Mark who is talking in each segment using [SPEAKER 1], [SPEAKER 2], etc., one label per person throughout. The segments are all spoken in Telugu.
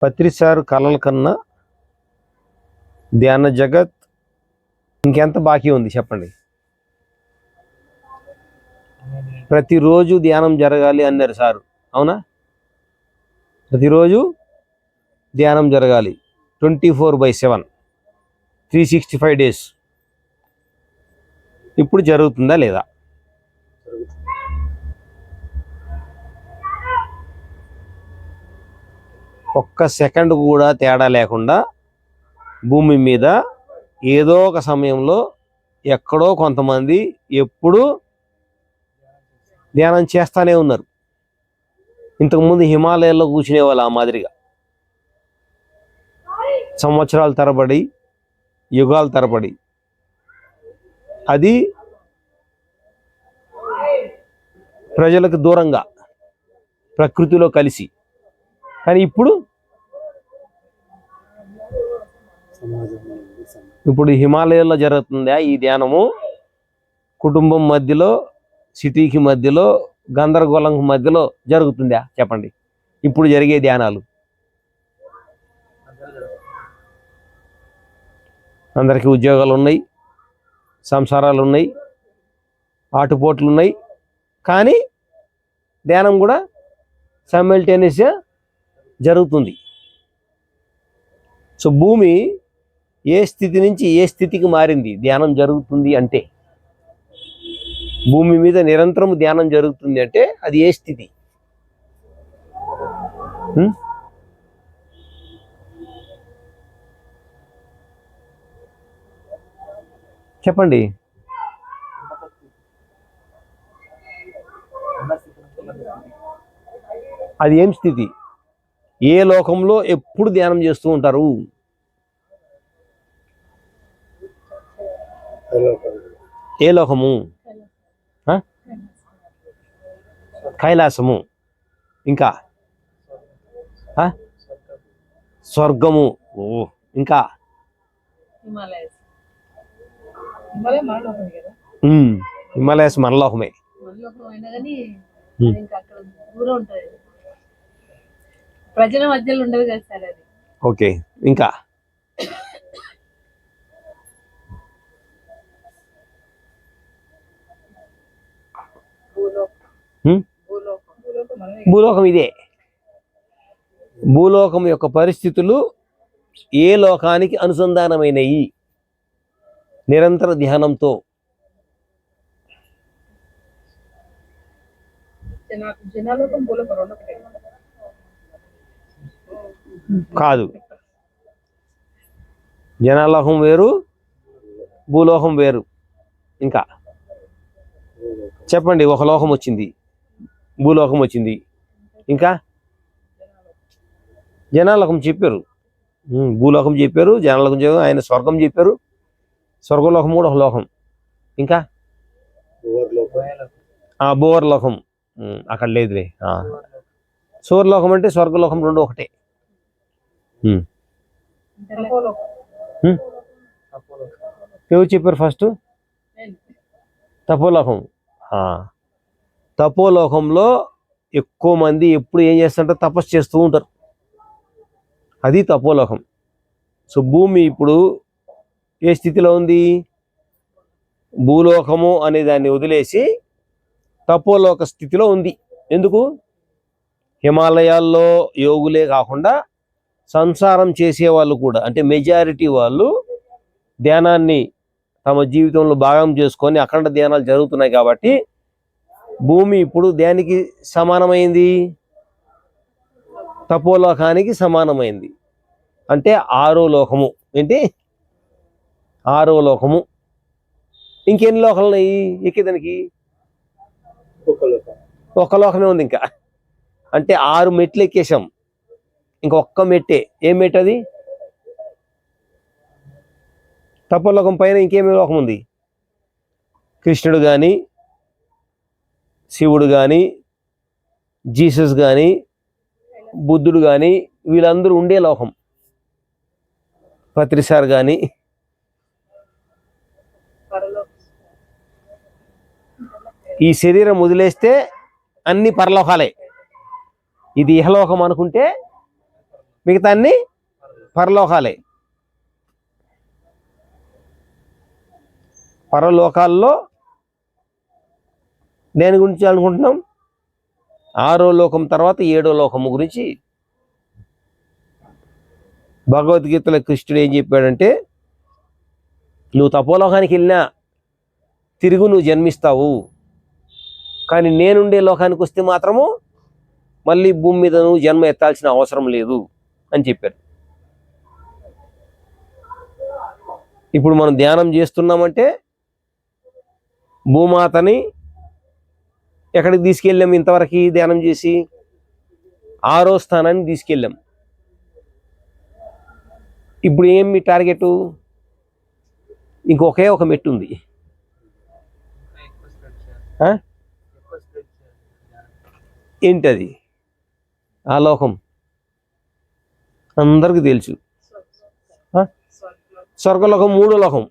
[SPEAKER 1] పత్రిసారు కళల కన్నా ధ్యాన జగత్ ఇంకెంత బాకీ ఉంది చెప్పండి. ప్రతిరోజు ధ్యానం జరగాలి అన్నారు సారు, అవునా? ప్రతిరోజు ధ్యానం జరగాలి 24/7 365 days. ఇప్పుడు జరుగుతుందా లేదా? ఒక్క సెకండ్ కూడా తేడా లేకుండా భూమి మీద ఏదో ఒక సమయంలో ఎక్కడో కొంతమంది ఎప్పుడు ధ్యానం చేస్తానే ఉన్నారు. ఇంతకుముందు హిమాలయాల్లో కూర్చునే వాళ్ళు ఆ మాదిరిగా సంవత్సరాల తరబడి, యుగాల తరబడి. అది ప్రజలకు దూరంగా ప్రకృతిలో కలిసి. కానీ ఇప్పుడు హిమాలయాల్లో జరుగుతుందా ఈ ధ్యానము? కుటుంబం మధ్యలో, సిటీకి మధ్యలో, గందరగోళం మధ్యలో జరుగుతుందా చెప్పండి? ఇప్పుడు జరిగే ధ్యానాలు అందరికీ ఉద్యోగాలు ఉన్నాయి, సంసారాలు ఉన్నాయి, ఆటుపోట్లు ఉన్నాయి, కానీ ధ్యానం కూడా సైమల్టేనియస్గా జరుగుతుంది. సో భూమి ఏ స్థితి నుంచి ఏ స్థితికి మారింది ధ్యానం జరుగుతుంది అంటే? భూమి మీద నిరంతరం ధ్యానం జరుగుతుంది అంటే అది ఏ స్థితి? చెప్పండి. అది ఏం స్థితి? ఏ లోకంలో ఎప్పుడు ధ్యానం చేస్తూ ఉంటారు? ఏ లోకము? కైలాసము. ఇంకా స్వర్గము. ఓ, ఇంకా హిమాలయస్ మనలోకమే.
[SPEAKER 2] ప్రజల మధ్యలో ఉండదు కదా సార్ అది.
[SPEAKER 1] ఓకే, ఇంకా భూలోకం ఇదే. భూలోకం యొక్క పరిస్థితులు ఏ లోకానికి అనుసంధానమైనవి? నిరంతర ధ్యానంతో. కాదు, జనాలోకం వేరు, భూలోకం వేరు. ఇంకా చెప్పండి. ఒక లోకం వచ్చింది, భూలోకం వచ్చింది, ఇంకా జనాలోకం చెప్పారు, భూలోకం చెప్పారు, జనాలోకం చెప్పారు, ఆయన స్వర్గం చెప్పారు. స్వర్గలోకం కూడా ఒక లోకం. ఇంకా భూవర్లోకం అక్కడ లేదులే. సూర్యలోకం అంటే స్వర్గలోకం రెండు ఒకటే. ఎవరు చెప్పారు ఫస్ట్? తపోలోకం. తపోలోకంలో ఎక్కువ మంది ఎప్పుడు ఏం చేస్తుంటారు? తపస్సు చేస్తూ ఉంటారు. అది తపోలోకం. సో భూమి ఇప్పుడు ఏ స్థితిలో ఉంది? భూలోకము అనే దాన్ని వదిలేసి తపోలోక స్థితిలో ఉంది. ఎందుకు? హిమాలయాల్లో యోగులే కాకుండా సంసారం చేసేవాళ్ళు కూడా, అంటే మెజారిటీ వాళ్ళు ధ్యానాన్ని తమ జీవితంలో భాగం చేసుకొని అఖండ ధ్యానాలు జరుగుతున్నాయి. కాబట్టి భూమి ఇప్పుడు దేనికి సమానమైంది? తపోలోకానికి సమానమైంది. అంటే 6వ లోకము. ఏంటి? 6వ లోకము. ఇంకెన్ని లోకాలు ఉన్నాయి ఎక్కేదానికి? ఒక లోకమే ఉంది ఇంకా. అంటే 6 మెట్లు ఎక్కేసాం, ఇంకొక్క మెట్టే. ఏం మెట్టు అది? తపోలోకం పైన ఇంకేమి లోకం ఉంది? కృష్ణుడు కానీ, శివుడు కానీ, జీసస్ కానీ, బుద్ధుడు కానీ, వీళ్ళందరూ ఉండే లోకం. పత్రిసార్ కానీ. ఈ శరీరం వదిలేస్తే అన్ని పరలోకాలే. ఇది ఇహలోకం అనుకుంటే మిగతా అన్ని పరలోకాలే. పరలోకాల్లో దేని గురించి అనుకుంటున్నాం? 6వ లోకం తర్వాత 7వ లోకము గురించి. భగవద్గీతలో కృష్ణుడు ఏం చెప్పాడంటే, నువ్వు తపోలోకానికి వెళ్ళినా తిరుగు నువ్వు జన్మిస్తావు, కానీ నేనుండే లోకానికి వస్తే మాత్రము మళ్ళీ భూమి మీద నువ్వు జన్మ ఎత్తాల్సిన అవసరం లేదు అని చెప్పారు. ఇప్పుడు మనం ధ్యానం చేస్తున్నామంటే భూమాతని ఎక్కడికి తీసుకెళ్ళాం? ఇంతవరకు ధ్యానం చేసి 6వ స్థానాన్ని తీసుకెళ్ళాం. ఇప్పుడు ఏమి టార్గెట్? ఇంకొకే ఒక మెట్టు ఉంది. ఏంటది? ఆ లోకం అందరికీ తెలుసు. స్వర్గలోకం 3వ లోకం.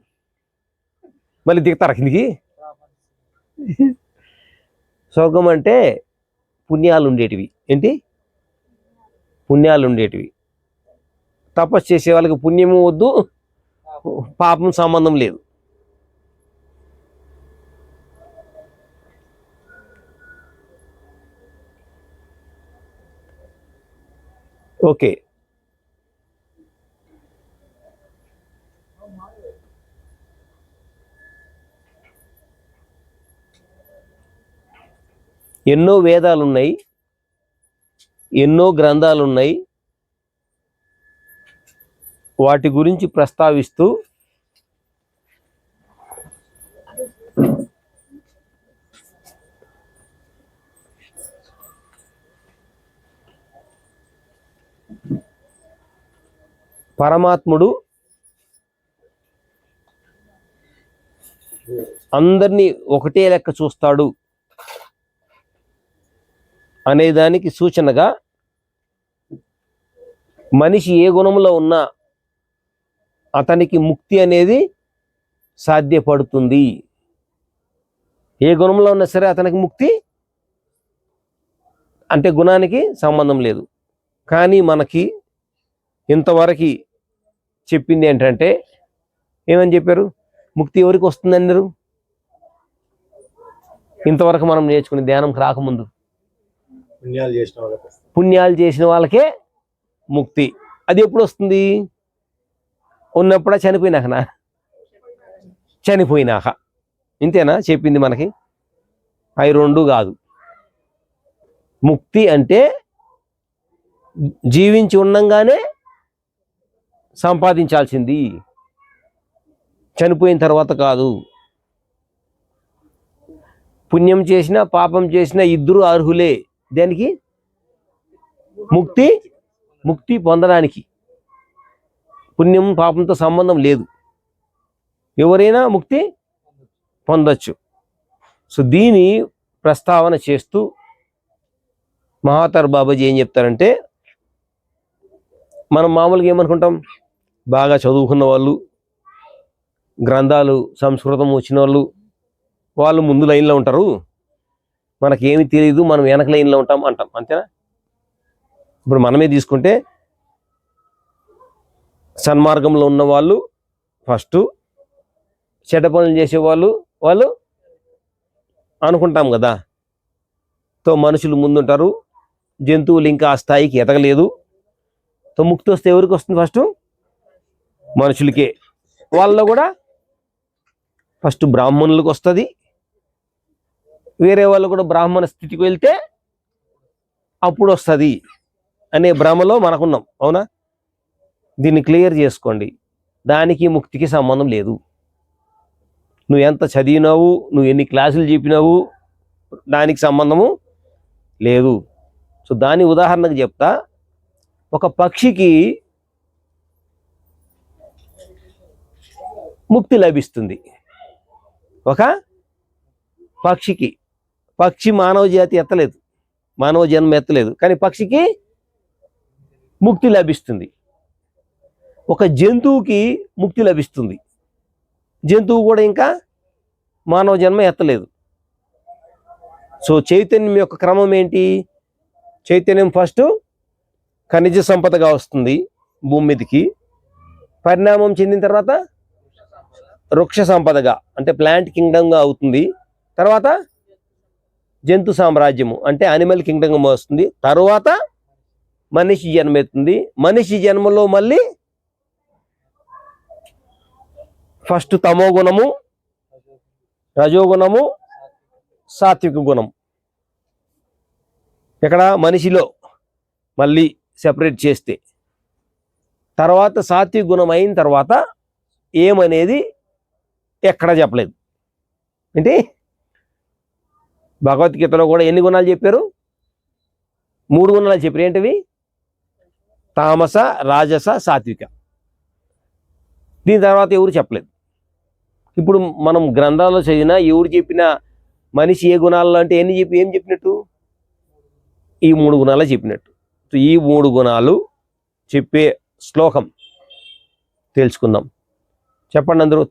[SPEAKER 1] మళ్ళీ దిగుతారా కిందికి? స్వర్గం అంటే పుణ్యాలు ఉండేటివి. ఏంటి? పుణ్యాలు ఉండేటివి. తపస్సు చేసే వాళ్ళకి పుణ్యము వద్దు, పాపం సంబంధం లేదు. ఓకే, ఎన్నో వేదాలు ఉన్నాయి, ఎన్నో గ్రంథాలు ఉన్నాయి. వాటి గురించి ప్రస్తావిస్తూ పరమాత్ముడు అందరినీ ఒకటే లెక్క చూస్తాడు అనేదానికి సూచనగా మనిషి ఏ గుణంలో ఉన్నా అతనికి ముక్తి అనేది సాధ్యపడుతుంది. ఏ గుణంలో ఉన్నా సరే అతనికి ముక్తి అంటే గుణానికి సంబంధం లేదు. కానీ మనకి ఇంతవరకు చెప్పింది ఏంటంటే, ఏమని చెప్పారు? ముక్తి ఎవరికి వస్తుందన్నారు? ఇంతవరకు మనం నేర్చుకునే ధ్యానంకి రాకముందు పుణ్యాలు చేసిన వాళ్ళకే ముక్తి. అది ఎప్పుడు వస్తుంది? ఉన్నప్పుడా చనిపోయినాకనా? చనిపోయినాక. ఇంతేనా చెప్పింది మనకి? అవి రెండు కాదు. ముక్తి అంటే జీవించి ఉండంగానే సంపాదించాల్సింది, చనిపోయిన తర్వాత కాదు. పుణ్యం చేసినా పాపం చేసినా ఇద్దరు అర్హులే. దేనికి? ముక్తి పొందడానికి. పుణ్యం పాపంతో సంబంధం లేదు, ఎవరైనా ముక్తి పొందొచ్చు. సో దీని ప్రస్తావన చేస్తూ మహాతార్ బాబాజీ ఏం చెప్తారంటే, మనం మామూలుగా ఏమనుకుంటాం? బాగా చదువుకున్న వాళ్ళు, గ్రంథాలు సంస్కృతం వచ్చిన వాళ్ళు ముందు లైన్లో ఉంటారు, మనకేమి తెలియదు, మనం వెనక లైన్లో ఉంటాం అంటాం. అంతేనా? ఇప్పుడు మనమే తీసుకుంటే సన్మార్గంలో ఉన్న వాళ్ళు ఫస్ట్, చెడ్డ పనులు చేసేవాళ్ళు వాళ్ళు అనుకుంటాం కదా. తో మనుషులు ముందుంటారు, జంతువులు ఇంకా ఆ స్థాయికి ఎదగలేదు. తో ముక్తి వస్తే ఎవరికి వస్తుంది? ఫస్ట్ మనుషులకే. వాళ్ళలో కూడా ఫస్ట్ బ్రాహ్మణులకు వస్తుంది. వేరే వాళ్ళు కూడా బ్రాహ్మణ స్థితికి వెళ్తే అప్పుడు వస్తుంది అనే భ్రమలో మనకున్నాం. అవునా? దీన్ని క్లియర్ చేసుకోండి. దానికి ముక్తికి సంబంధం లేదు. నువ్వు ఎంత చదివినావు, నువ్వు ఎన్ని క్లాసులు చెప్పినావు, దానికి సంబంధము లేదు. సో దాని ఉదాహరణకు చెప్తా. ఒక పక్షికి ముక్తి లభిస్తుంది. ఒక పక్షికి, పక్షి మానవ జాతి ఎత్తలేదు, మానవ జన్మ ఎత్తలేదు, కానీ పక్షికి ముక్తి లభిస్తుంది. ఒక జంతువుకి ముక్తి లభిస్తుంది. జంతువు కూడా ఇంకా మానవ జన్మ ఎత్తలేదు. సో చైతన్యం యొక్క క్రమం ఏంటి? చైతన్యం ఫస్ట్ ఖనిజ సంపదగా వస్తుంది భూమి మీదకి. పరిణామం చెందిన తర్వాత వృక్ష సంపదగా అంటే ప్లాంట్ కింగ్డమ్గా అవుతుంది. తర్వాత జంతు సామ్రాజ్యము అంటే అనిమల్ కింగ్డమ్ వస్తుంది. తర్వాత మనిషి జన్మ ఎత్తుంది. మనిషి జన్మలో మళ్ళీ ఫస్ట్ తమో గుణము, రజోగుణము, సాత్విక గుణం. ఇక్కడ మనిషిలో మళ్ళీ సెపరేట్ చేస్తే తర్వాత సాత్విక గుణం అయిన తర్వాత ఏమనేది ఎక్కడ చెప్పలేదు. అంటే భగవద్గీతలో కూడా ఎన్ని గుణాలు చెప్పారు? 3 గుణాలు చెప్పారు. ఏంటివి? తామస, రాజస, సాత్విక. దీని తర్వాత ఎవరు చెప్పలేదు. ఇప్పుడు మనం గ్రంథాల్లో చదివినా ఎవరు చెప్పిన మనిషి ఏ గుణాల్లో అంటే ఏం చెప్పినట్టు? ఈ 3 గుణాలు చెప్పినట్టు. ఈ 3 గుణాలు చెప్పే శ్లోకం తెలుసుకుందాం. చెప్పండి అందరూ.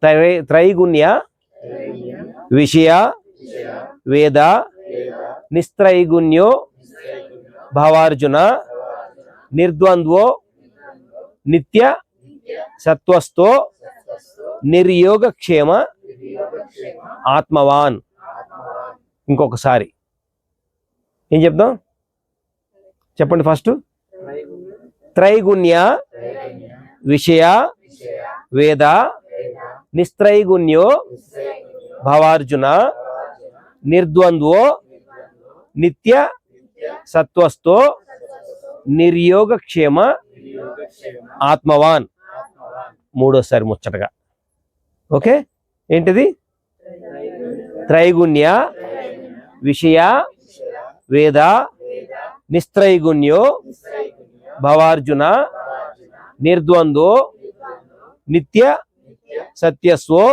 [SPEAKER 1] త్రైగుణ్య విషయ వేద నిస్త్రైగుణ్యో భవార్జున నిర్ద్వంద్వో నిత్య సత్వస్థో నిర్యోగక్షేమ ఆత్మవాన్. ఇంకొకసారి ఏం చెప్దాం? చెప్పండి ఫస్ట్. త్రైగుణ్య విషయ వేద నిస్త్రైగుణ్యో భవార్జున నిర్ద్వంద్వో నిత్య సత్వస్థో నిర్యోగక్షేమ ఆత్మవాన్. మూడోసారి ముచ్చటగా. ఓకే, ఏంటిది? త్రైగుణ్య విషయ వేద నిస్త్రైగుణ్యో భవార్జున నిర్ద్వంద్వో నిత్య సత్యస్వో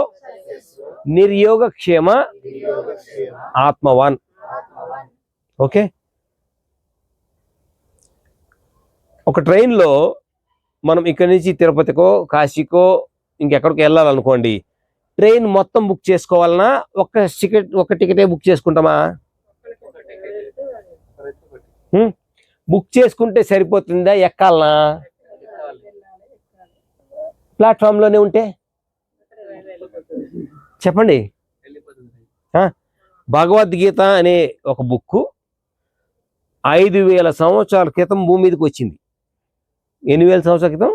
[SPEAKER 1] నిర్యోగక్షేమ ఆత్మవాన్. ఓకే, ఒక ట్రైన్లో మనం ఇక్కడి నుంచి తిరుపతికో కాశీకో ఇంకెక్కడికి వెళ్ళాలనుకోండి, ట్రైన్ మొత్తం బుక్ చేసుకోవాలన్నా ఒక టికెటే బుక్ చేసుకుంటామా? బుక్ చేసుకుంటే సరిపోతుందా? ఎక్కాలనా? ప్లాట్ఫామ్లోనే ఉంటే చెప్పండి. భగవద్గీత అనే ఒక బుక్ 5000 సంవత్సరాల క్రితం భూమి మీదకి వచ్చింది. ఎన్ని వేల సంవత్సరాల క్రితం?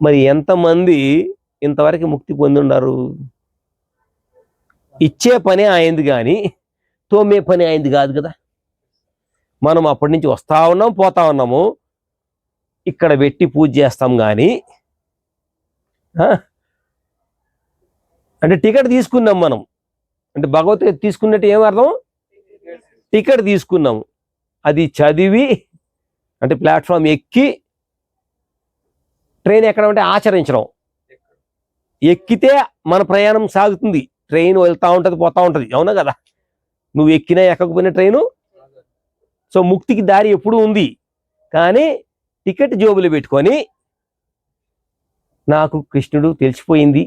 [SPEAKER 1] మరి ఎంతమంది ఇంతవరకు ముక్తి పొంది ఉన్నారు? ఇచ్చే పని అయింది కానీ తోమే పని అయింది కాదు కదా. మనం అప్పటి నుంచి వస్తా ఉన్నాం, పోతా ఉన్నాము, ఇక్కడ పెట్టి పూజ చేస్తాం కానీ అంటే టికెట్ తీసుకున్నాం మనం. అంటే భగవద్గీత తీసుకున్నట్టు ఏమర్థం? టికెట్ తీసుకున్నాము, అది చదివి అంటే ప్లాట్ఫామ్ ఎక్కి ట్రైన్ ఎక్కడం అంటే ఆచరించడం. ఎక్కితే మన ప్రయాణం సాగుతుంది. ట్రైన్ వెళ్తూ ఉంటుంది, పోతూ ఉంటుంది. అవునా కదా? నువ్వు ఎక్కినా ఎక్కకపోయినా ట్రైను. సో ముక్తికి దారి ఎప్పుడూ ఉంది. కానీ టికెట్ జోబులు పెట్టుకొని నాకు కృష్ణుడు తెలిసిపోయింది,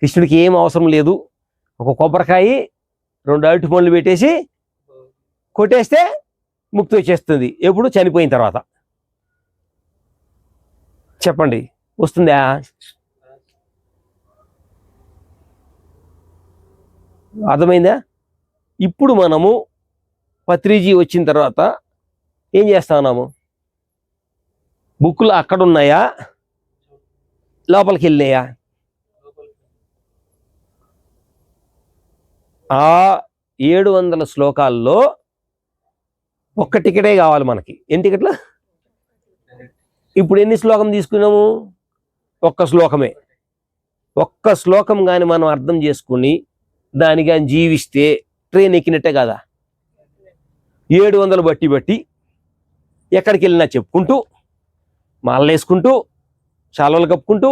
[SPEAKER 1] కృష్ణుడికి ఏం అవసరం లేదు, ఒక కొబ్బరికాయ 2 అరటి పండ్లు పెట్టేసి కొట్టేస్తే ముక్తి వచ్చేస్తుంది. ఎప్పుడు? చనిపోయిన తర్వాత. చెప్పండి, వస్తుందా? అర్థమైందా? ఇప్పుడు మనము పత్రిజీ వచ్చిన తర్వాత ఏం చేస్తా ఉన్నాము? బుక్కులు అక్కడ ఉన్నాయా, లోపలికి వెళ్ళినాయా? ఆ 700 శ్లోకాల్లో ఒక్క టికెటే కావాలి మనకి. ఎన్ని టికెట్లు? ఇప్పుడు ఎన్ని శ్లోకం తీసుకున్నాము? ఒక్క శ్లోకమే. ఒక్క శ్లోకం కానీ మనం అర్థం చేసుకుని దాని కానీ జీవిస్తే ట్రైన్ ఎక్కినట్టే కదా. 700 బట్టి ఎక్కడికి వెళ్ళినా చెప్పుకుంటూ, మాలలు వేసుకుంటూ, శాలువలు కప్పుకుంటూ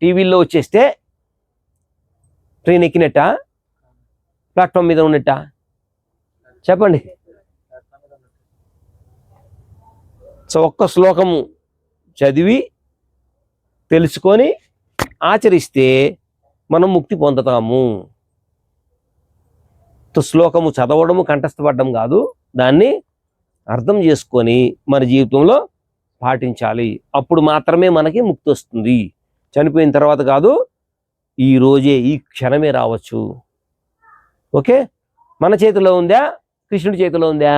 [SPEAKER 1] టీవీల్లో వచ్చేస్తే ట్రైన్ ఎక్కినట్ట, ప్లాట్ఫామ్ మీద ఉన్నట్ట? చెప్పండి. సో ఒక్క శ్లోకము చదివి తెలుసుకొని ఆచరిస్తే మనం ముక్తి పొందుతాము. శ్లోకము చదవడము కంఠస్థపడ్డం కాదు, దాన్ని అర్థం చేసుకొని మన జీవితంలో పాటించాలి. అప్పుడు మాత్రమే మనకి ముక్తి వస్తుంది. చనిపోయిన తర్వాత కాదు, ఈ రోజే, ఈ క్షణమే రావచ్చు. ఓకే, మన చేతిలో ఉందా, కృష్ణుడి చేతిలో ఉందా?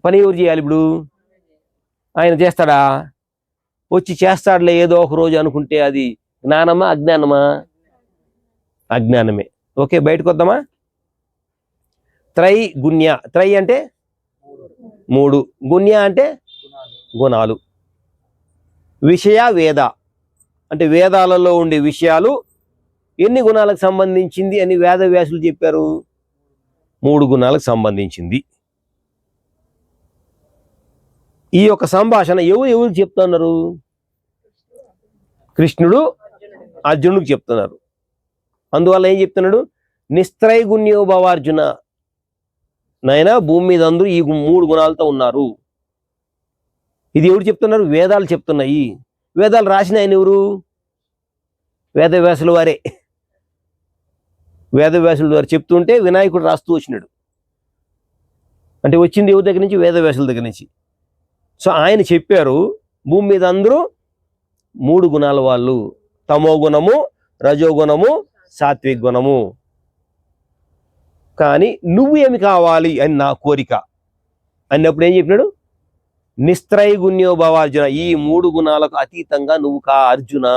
[SPEAKER 1] పని ఎవరు చేయాలి ఇప్పుడు? ఆయన చేస్తాడా? వచ్చి చేస్తాడులే ఏదో ఒక రోజు అనుకుంటే అది జ్ఞానమా అజ్ఞానమా? అజ్ఞానమే. ఓకే, బయటకు వద్దామా? త్రై గుణ్య. త్రై అంటే 3, గుణ్య అంటే గుణాలు. విషయ వేద అంటే వేదాలలో ఉండే విషయాలు ఎన్ని గుణాలకు సంబంధించింది అని వేద వ్యాసులు చెప్పారు? 3 గుణాలకు సంబంధించింది. ఈ యొక్క సంభాషణ ఎవరు చెప్తున్నారు? కృష్ణుడు అర్జునుడికి చెప్తున్నారు. అందువల్ల ఏం చెప్తున్నాడు? నిస్త్రైగుణ్యో భవార్జున, నాయన భూమి మీద అందరూ ఈ 3 గుణాలతో ఉన్నారు. ఇది ఎవరు చెప్తున్నారు? వేదాలు చెప్తున్నాయి. వేదాలు రాసిన ఆయన ఎవరు? వేదవ్యాసుల వారే. వేదవ్యాసుల వారు చెప్తుంటే వినాయకుడు రాస్తూ వచ్చినాడు. అంటే వచ్చింది ఎవరి దగ్గర నుంచి? వేదవ్యాసుల దగ్గర నుంచి. సో ఆయన చెప్పారు, భూమి మీద అందరూ 3 గుణాల వాళ్ళు, తమో గుణము, రజోగుణము, సాత్విక గుణము. కానీ నువ్వు ఏమి కావాలి అని నా కోరిక అన్నప్పుడు ఏం చెప్పినాడు? నిస్త్రైగుణ్యో భవ అర్జున, ఈ 3 గుణాలకు అతీతంగా నువ్వు కా అర్జున.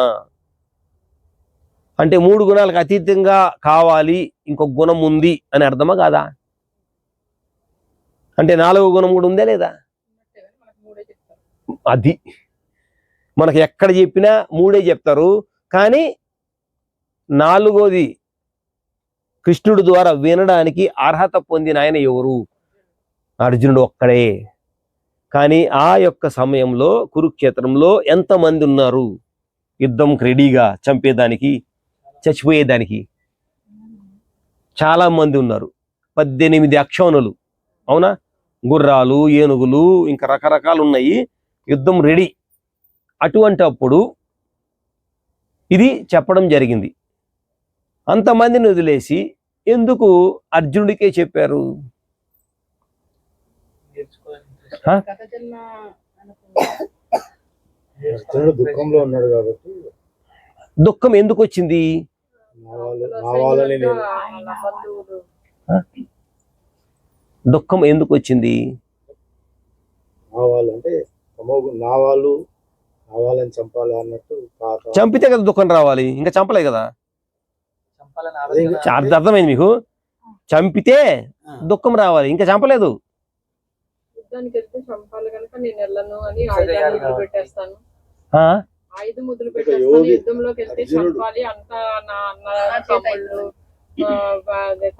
[SPEAKER 1] అంటే 3 గుణాలకు అతీతంగా కావాలి, ఇంకొక గుణం ఉంది అని అర్థమా కాదా? అంటే 4వ గుణం కూడా ఉందా లేదా? అది మనకు ఎక్కడ చెప్పినా 3 చెప్తారు. కానీ 4వది కృష్ణుడి ద్వారా వినడానికి అర్హత పొందిన ఆయన ఎవరు? అర్జునుడు ఒక్కడే. కానీ ఆ యొక్క సమయంలో కురుక్షేత్రంలో ఎంతమంది ఉన్నారు యుద్ధం రెడీగా చంపేదానికి, చచ్చిపోయేదానికి? చాలా మంది ఉన్నారు. 18 అక్షౌనులు, అవునా? గుర్రాలు, ఏనుగులు, ఇంకా రకరకాలు ఉన్నాయి. యుద్ధం రెడీ. అటువంటి అప్పుడు ఇది చెప్పడం జరిగింది. అంతమందిని వదిలేసి ఎందుకు అర్జునుడికే చెప్పారు?
[SPEAKER 3] దుఃఖంలో ఉన్నాడు కాబట్టి.
[SPEAKER 1] దుఃఖం ఎందుకు వచ్చింది? దుఃఖం ఎందుకు వచ్చింది?
[SPEAKER 3] అంటే నా వాళ్ళు వాళ్ళని చంపాలి అన్నట్టు.
[SPEAKER 1] చంపితే కదా దుఃఖం రావాలి, ఇంకా చంపలే కదా. అర్థమైంది మీకు? చంపితే దుఃఖం రావాలి, ఇంకా చంపలేదు.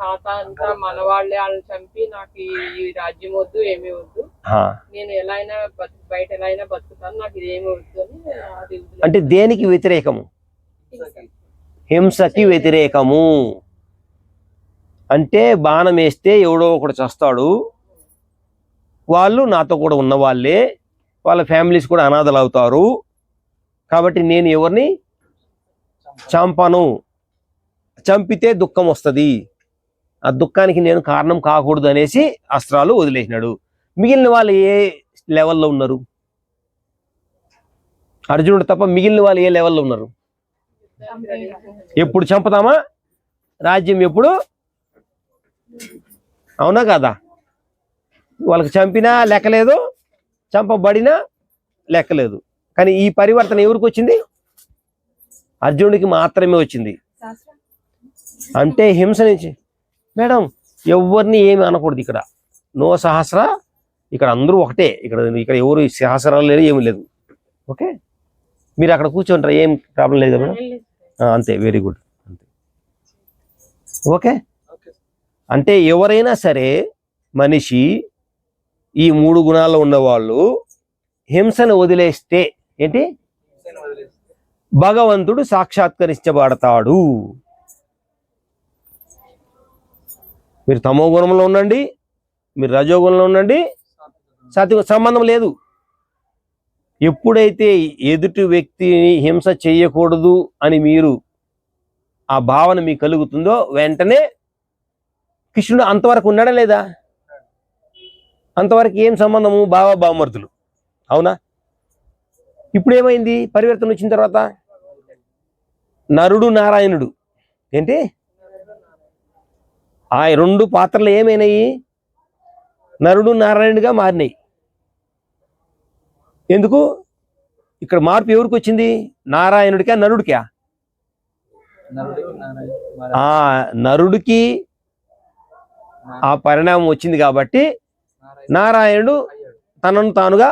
[SPEAKER 2] తాత అంతా మన వాళ్ళే, వాళ్ళని చంపి నాకు ఈ రాజ్యం వద్దు, ఏమీ వద్దు, నేను ఎలా అయినా బయట ఎలా అయినా బతుకుతాను, నాకు ఇదేమి వద్దు అని.
[SPEAKER 1] అంటే దేనికి వ్యతిరేకము? హింసకి వ్యతిరేకము. అంటే బాణం వేస్తే ఎవడో ఒకడు చస్తాడు, వాళ్ళు నాతో కూడా ఉన్న వాళ్ళే, వాళ్ళ ఫ్యామిలీస్ కూడా అనాథలు అవుతారు, కాబట్టి నేను ఎవరిని చంపను. చంపితే దుఃఖం వస్తుంది, ఆ దుఃఖానికి నేను కారణం కాకూడదు అనేసి అస్త్రాలు వదిలేసినాడు. మిగిలిన వాళ్ళు ఏ లెవెల్లో ఉన్నారు? అర్జునుడు తప్ప మిగిలిన వాళ్ళు ఏ లెవెల్లో ఉన్నారు? ఎప్పుడు చంపుతామా? రాజ్యం ఎప్పుడు? అవునా కదా? వాళ్ళకి చంపినా లెక్కలేదు, చంపబడినా లెక్కలేదు. కానీ ఈ పరివర్తన ఎవరికి వచ్చింది? అర్జునుడికి మాత్రమే వచ్చింది. అంటే హింస నుంచి. మేడం, ఎవరిని ఏమి అనకూడదు ఇక్కడ. నో సహస్ర, ఇక్కడ అందరూ ఒకటే. ఇక్కడ ఎవరు సహస్రాలు లేదు, ఏమి లేదు. ఓకే, మీరు అక్కడ కూర్చుంటారు, ఏం ప్రాబ్లం లేదు మేడం. అంతే, వెరీ గుడ్. అంతే, ఓకే. అంటే ఎవరైనా సరే మనిషి ఈ 3 గుణాల్లో ఉన్నవాళ్ళు హింసను వదిలేస్తే ఏంటి? భగవంతుడు సాక్షాత్కరించబడతాడు. మీరు తమో గుణంలో ఉండండి, మీరు రజోగుణంలో ఉండండి, సాత్విక సంబంధం లేదు. ఎప్పుడైతే ఎదుటి వ్యక్తిని హింస చేయకూడదు అని మీరు ఆ భావన మీకు కలుగుతుందో వెంటనే కృష్ణుడు అంతవరకు ఉన్నాడా లేదా? అంతవరకు ఏం సంబంధము? బావ బావమర్దులు, అవునా? ఇప్పుడు ఏమైంది పరివర్తన వచ్చిన తర్వాత? నరుడు నారాయణుడు ఏంటి? ఆ రెండు పాత్రలు ఏమైనాయి? నరుడు నారాయణుడిగా మారినాయి. ఎందుకు ఇక్కడ మార్పు ఎవరికి వచ్చింది? నారాయణుడికా నరుడికా? నరుడికి ఆ పరిణామం వచ్చింది కాబట్టి నారాయణుడు తనను తానుగా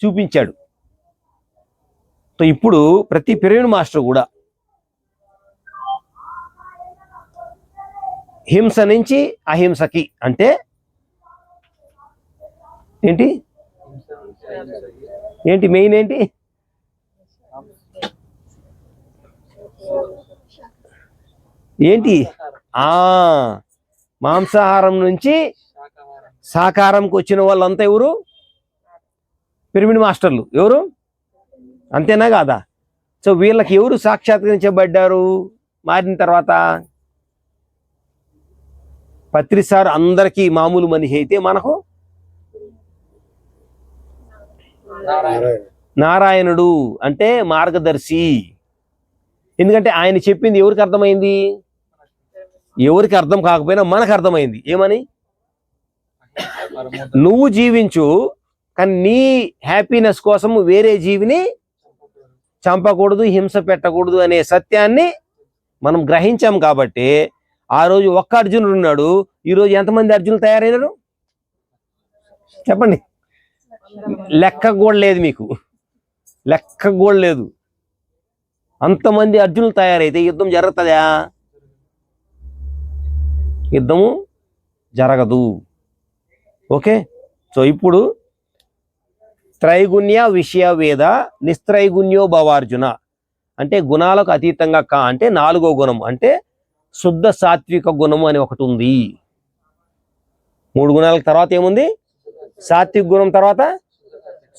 [SPEAKER 1] చూపించాడు. సో ఇప్పుడు ప్రతి పిరమిడ్ మాస్టర్ కూడా హింస నుంచి అహింసకి, అంటే ఏంటి ఏంటి మెయిన్ ఏంటి? ఏంటి? మాంసాహారం నుంచి శాకాహారంకి వచ్చిన వాళ్ళంతా ఎవరు? పిరమిడ్ మాస్టర్లు. ఎవరు? అంతేనా కాదా? సో వీళ్ళకి ఎవరు సాక్షాత్కరించబడ్డారు మారిన తర్వాత? పత్రి సార్ అందరికీ మామూలు మనిషి అయితే మనకు నారాయణుడు అంటే మార్గదర్శి. ఎందుకంటే ఆయన చెప్పింది ఎవరికి అర్థమైంది? ఎవరికి అర్థం కాకపోయినా మనకు అర్థమైంది. ఏమని? నువ్వు జీవించు, కానీ నీ హ్యాపీనెస్ కోసం వేరే జీవిని చంపకూడదు, హింస పెట్టకూడదు అనే సత్యాన్ని మనం గ్రహించాం. కాబట్టి ఆ రోజు ఒక్క అర్జునుడు ఉన్నాడు, ఈరోజు ఎంతమంది అర్జునులు తయారైనారు చెప్పండి? లెక్క కూడా లేదు, మీకు లెక్క కూడా లేదు. అంతమంది అర్జునులు తయారైతే యుద్ధం జరుగుతుందా? యుద్ధము జరగదు. ఓకే, సో ఇప్పుడు త్రైగుణ్య విషయ వేద నిస్త్రైగుణ్యో భవార్జున అంటే గుణాలకు అతీతంగా అంటే 4వ గుణం అంటే శుద్ధ సాత్విక గుణము అని ఒకటి ఉంది. 3 గుణాల తర్వాత ఏముంది? సాత్విక గుణం తర్వాత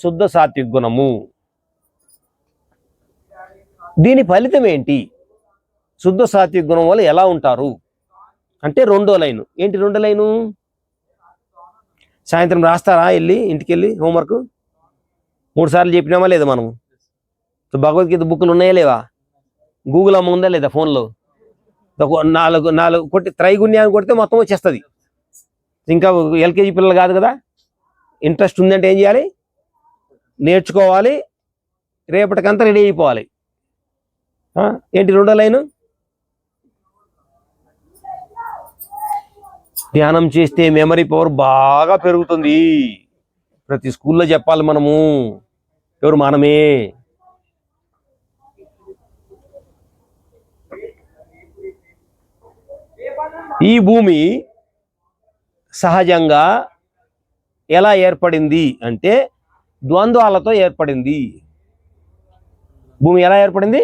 [SPEAKER 1] శుద్ధ సాత్విక గుణము. దీని ఫలితం ఏంటి? శుద్ధ సాత్విక గుణం వల్ల ఎలా ఉంటారు అంటే 2వ లైను. ఏంటి 2వ లైను? సాయంత్రం రాస్తారా వెళ్ళి ఇంటికి వెళ్ళి హోంవర్క్? 3 సార్లు చెప్పినామా లేదా మనము? సో భగవద్గీత బుక్లు ఉన్నాయా లేవా? గూగుల్ అమ్మ ఉందా లేదా ఫోన్లో? 4 కొట్టి త్రైగుణ్యాన్ని కొడితే మొత్తం వచ్చేస్తుంది. ఇంకా ఎల్కేజీ పిల్లలు కాదు కదా, ఇంట్రెస్ట్ ఉందంటే ఏం చేయాలి? నేర్చుకోవాలి, రేపటికంతా రెడీ అయిపోవాలి. ఏంటి 2వ లైను? ధ్యానం చేస్తే మెమరీ పవర్ బాగా పెరుగుతుంది. ప్రతి స్కూల్లో చెప్పాలి మనము. ఎవరు? మనమే. ఈ భూమి సహజంగా ఎలా ఏర్పడింది అంటే ద్వంద్వాలతో ఏర్పడింది. భూమి ఎలా ఏర్పడింది?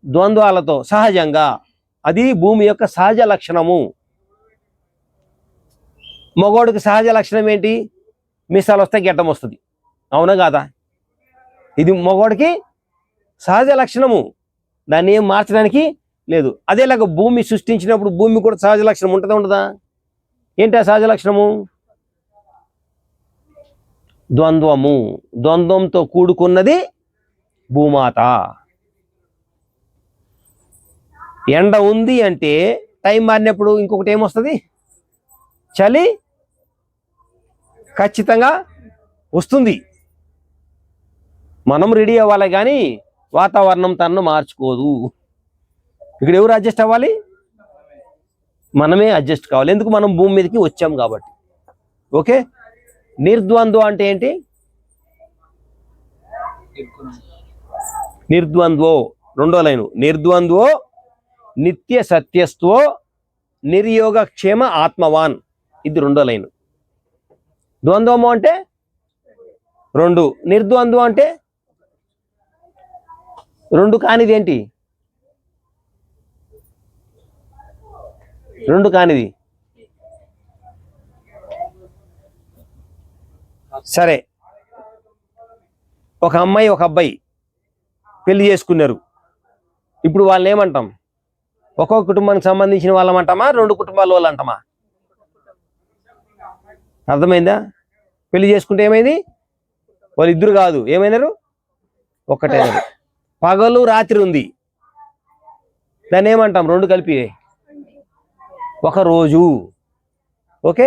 [SPEAKER 1] ద్వంద్వాలతో, సహజంగా. అది భూమి యొక్క సహజ లక్షణము. మగోడికి సహజ లక్షణం ఏంటి? మీసాలు వస్తాయి, గెడ్డం వస్తుంది, అవునా కాదా? ఇది మగోడికి సహజ లక్షణము, దాన్ని ఏం మార్చడానికి లేదు. అదేలాగా భూమి సృష్టించినప్పుడు భూమి కూడా సహజ లక్షణం ఉంటుందా ఉండదా? ఏంటి ఆ సహజ లక్షణము? ద్వంద్వము. ద్వంద్వంతో కూడుకున్నది భూమాత. ఎండ ఉంది అంటే టైం మారినప్పుడు ఇంకొకటి ఏమొస్తుంది? చలి ఖచ్చితంగా వస్తుంది. మనం రెడీ అవ్వాలి కానీ వాతావరణం తనను మార్చుకోదు. ఇక్కడ ఎవరు అడ్జస్ట్ అవ్వాలి? మనమే అడ్జస్ట్ కావాలి. ఎందుకు? మనం భూమి మీదకి వచ్చాం కాబట్టి. ఓకే, నిర్ద్వంద్వ అంటే ఏంటి? నిర్ద్వంద్వో 2వ లైను. నిర్ద్వంద్వో నిత్య సత్యస్త్వో నిర్యోగక్షేమ ఆత్మవాన్. ఇది 2వ లైను. ద్వంద్వము అంటే 2, నిర్ద్వంద్వం అంటే 2 కానిది ఏంటి? 2 కానిది. సరే, ఒక అమ్మాయి ఒక అబ్బాయి పెళ్లి చేసుకున్నారు. ఇప్పుడు వాళ్ళని ఏమంటాం? ఒక్కొక్క కుటుంబానికి సంబంధించిన వాళ్ళమంటామా, 2 కుటుంబాల వాళ్ళు అంటామా? అర్థమైందా? పెళ్లి చేసుకుంటే ఏమైంది? వాళ్ళు ఇద్దరు కాదు, ఏమైనారు? ఒక్కటైనారు. పగలు రాత్రి ఉంది, దాన్ని ఏమంటాం? రెండు కలిపి ఒక రోజు. ఓకే,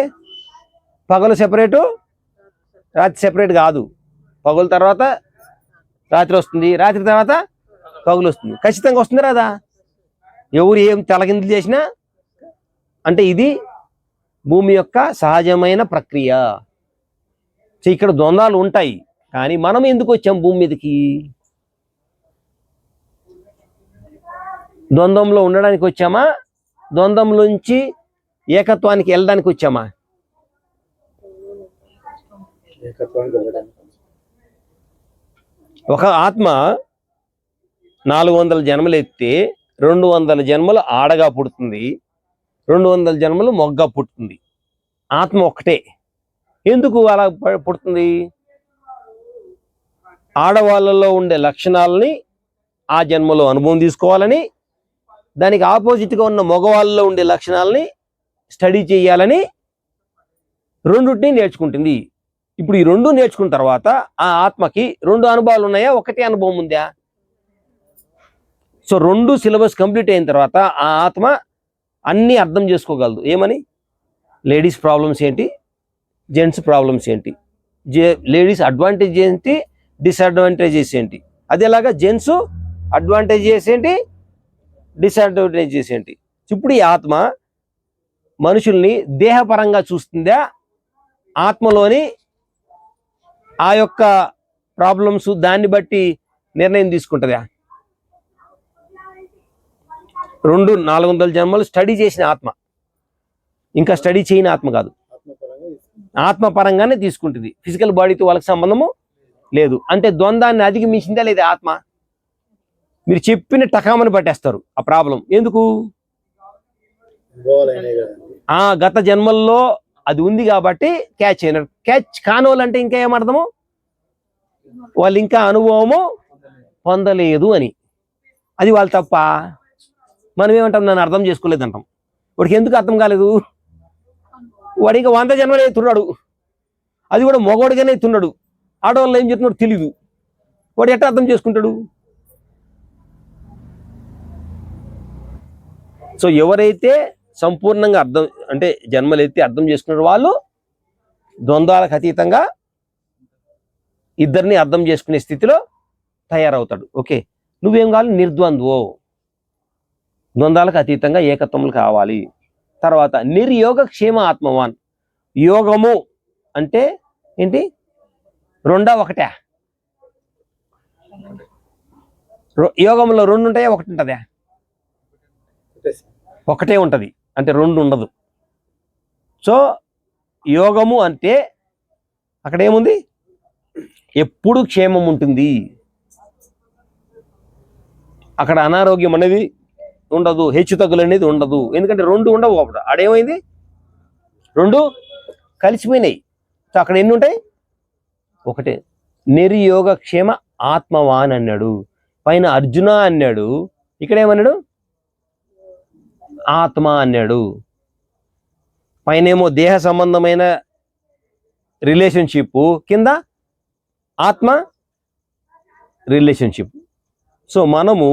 [SPEAKER 1] పగలు సెపరేటు, రాత్రి సెపరేట్ కాదు. పగలు తర్వాత రాత్రి వస్తుంది, రాత్రి తర్వాత పగులు వస్తుంది. ఖచ్చితంగా వస్తుంది రాదా? ఎవరు ఏం తలకిందులు చేసినా అంటే ఇది భూమి యొక్క సహజమైన ప్రక్రియ. సో ఇక్కడ ద్వంద్వాలు ఉంటాయి, కానీ మనం ఎందుకు వచ్చాం భూమి మీదకి? ద్వంద్వంలో ఉండడానికి వచ్చామా, ద్వంద్వం నుంచి ఏకత్వానికి వెళ్ళడానికి వచ్చామా?
[SPEAKER 3] ఏకత్వానికి వెళ్ళడానికి.
[SPEAKER 1] ఒక ఆత్మ 400 జన్మలు ఎత్తే 200 జన్మలు ఆడగా పుడుతుంది, 200 జన్మలు మొగ్గగా పుడుతుంది. ఆత్మ ఒక్కటే. ఎందుకు అలా పుడుతుంది? ఆడవాళ్ళలో ఉండే లక్షణాలని ఆ జన్మలో అనుభవం తీసుకోవాలని, దానికి ఆపోజిట్గా ఉన్న మగవాళ్ళలో ఉండే లక్షణాలని స్టడీ చేయాలని రెండుటిని నేర్చుకుంటుంది. ఇప్పుడు ఈ రెండు నేర్చుకున్న తర్వాత ఆ ఆత్మకి 2 అనుభవాలు ఉన్నాయా, ఒకటే అనుభవం ఉందా? సో 2 సిలబస్ కంప్లీట్ అయిన తర్వాత ఆ ఆత్మ అన్నీ అర్థం చేసుకోగలదు. ఏమని? లేడీస్ ప్రాబ్లమ్స్ ఏంటి, జెంట్స్ ప్రాబ్లమ్స్ ఏంటి, లేడీస్ అడ్వాంటేజ్ ఏంటి, డిసడ్వాంటేజెస్ ఏంటి, అదేలాగా జెంట్స్ అడ్వాంటేజెస్ ఏంటి, డిసడ్వాంటేజెస్ ఏంటి. ఇప్పుడు ఈ ఆత్మ మనుషుల్ని దేహపరంగా చూస్తుందా, ఆత్మలోని ఆ యొక్క ప్రాబ్లమ్స్ దాన్ని బట్టి నిర్ణయం తీసుకుంటుందా? 400 జన్మలు స్టడీ చేసిన ఆత్మ, ఇంకా స్టడీ చేయని ఆత్మ కాదు, ఆత్మపరంగానే తీసుకుంటుంది. ఫిజికల్ బాడీతో వాళ్ళకి సంబంధము లేదు. అంటే ద్వంద్వాన్ని అధిగమించిందా లేదా ఆత్మ? మీరు చెప్పిన టకామని పట్టేస్తారు ఆ ప్రాబ్లం. ఎందుకు? గత జన్మల్లో అది ఉంది కాబట్టి క్యాచ్ అయినారు. క్యాచ్ కానోళ్ళంటే ఇంకా ఏమర్థము? వాళ్ళు ఇంకా అనుభవము పొందలేదు అని. అది వాళ్ళు తప్ప. మనం ఏమంటాం? నన్ను అర్థం చేసుకోలేదు అంటాం. వాడికి ఎందుకు అర్థం కాలేదు? వాడు ఇంకా 100 జన్మలు ఎత్తున్నాడు, అది కూడా మగవాడిగానే ఎత్తున్నాడు. ఆడవాళ్ళు ఏం చెప్తున్నాడు తెలీదు. వాడు ఎట్లా అర్థం చేసుకుంటాడు? సో ఎవరైతే సంపూర్ణంగా అర్థం అంటే జన్మలు ఎత్తి అర్థం చేసుకున్నారు వాళ్ళు ద్వంద్వాలకు అతీతంగా ఇద్దరిని అర్థం చేసుకునే స్థితిలో తయారవుతాడు. ఓకే, నువ్వేం కావాలి? నిర్ద్వంద్వో, ద్వంద్వాలకు అతీతంగా ఏకత్వములు కావాలి. తర్వాత నిర్యోగ క్షేమ ఆత్మవాన్. యోగము అంటే ఏంటి? 2 ఒకటే? యోగంలో 2 ఉంటాయా, 1 ఉంటుందా? ఒకటే ఉంటుంది, అంటే 2 ఉండదు. సో యోగము అంటే అక్కడ ఏముంది? ఎప్పుడు క్షేమం ఉంటుంది, అక్కడ అనారోగ్యం అనేది ఉండదు, హెచ్చు తగ్గులు అనేది ఉండదు. ఎందుకంటే 2 ఉండవు. అప్పుడు ఆడేమైంది? 2 కలిసిపోయినాయి. సో అక్కడ ఎన్ని ఉంటాయి? ఒకటే. నిర్యోగ క్షేమ ఆత్మవాన్ అన్నాడు. పైన అర్జున అన్నాడు, ఇక్కడ ఏమన్నాడు? ఆత్మ అన్నాడు. పైన ఏమో దేహ సంబంధమైన రిలేషన్షిప్, కింద ఆత్మ రిలేషన్షిప్. సో మనము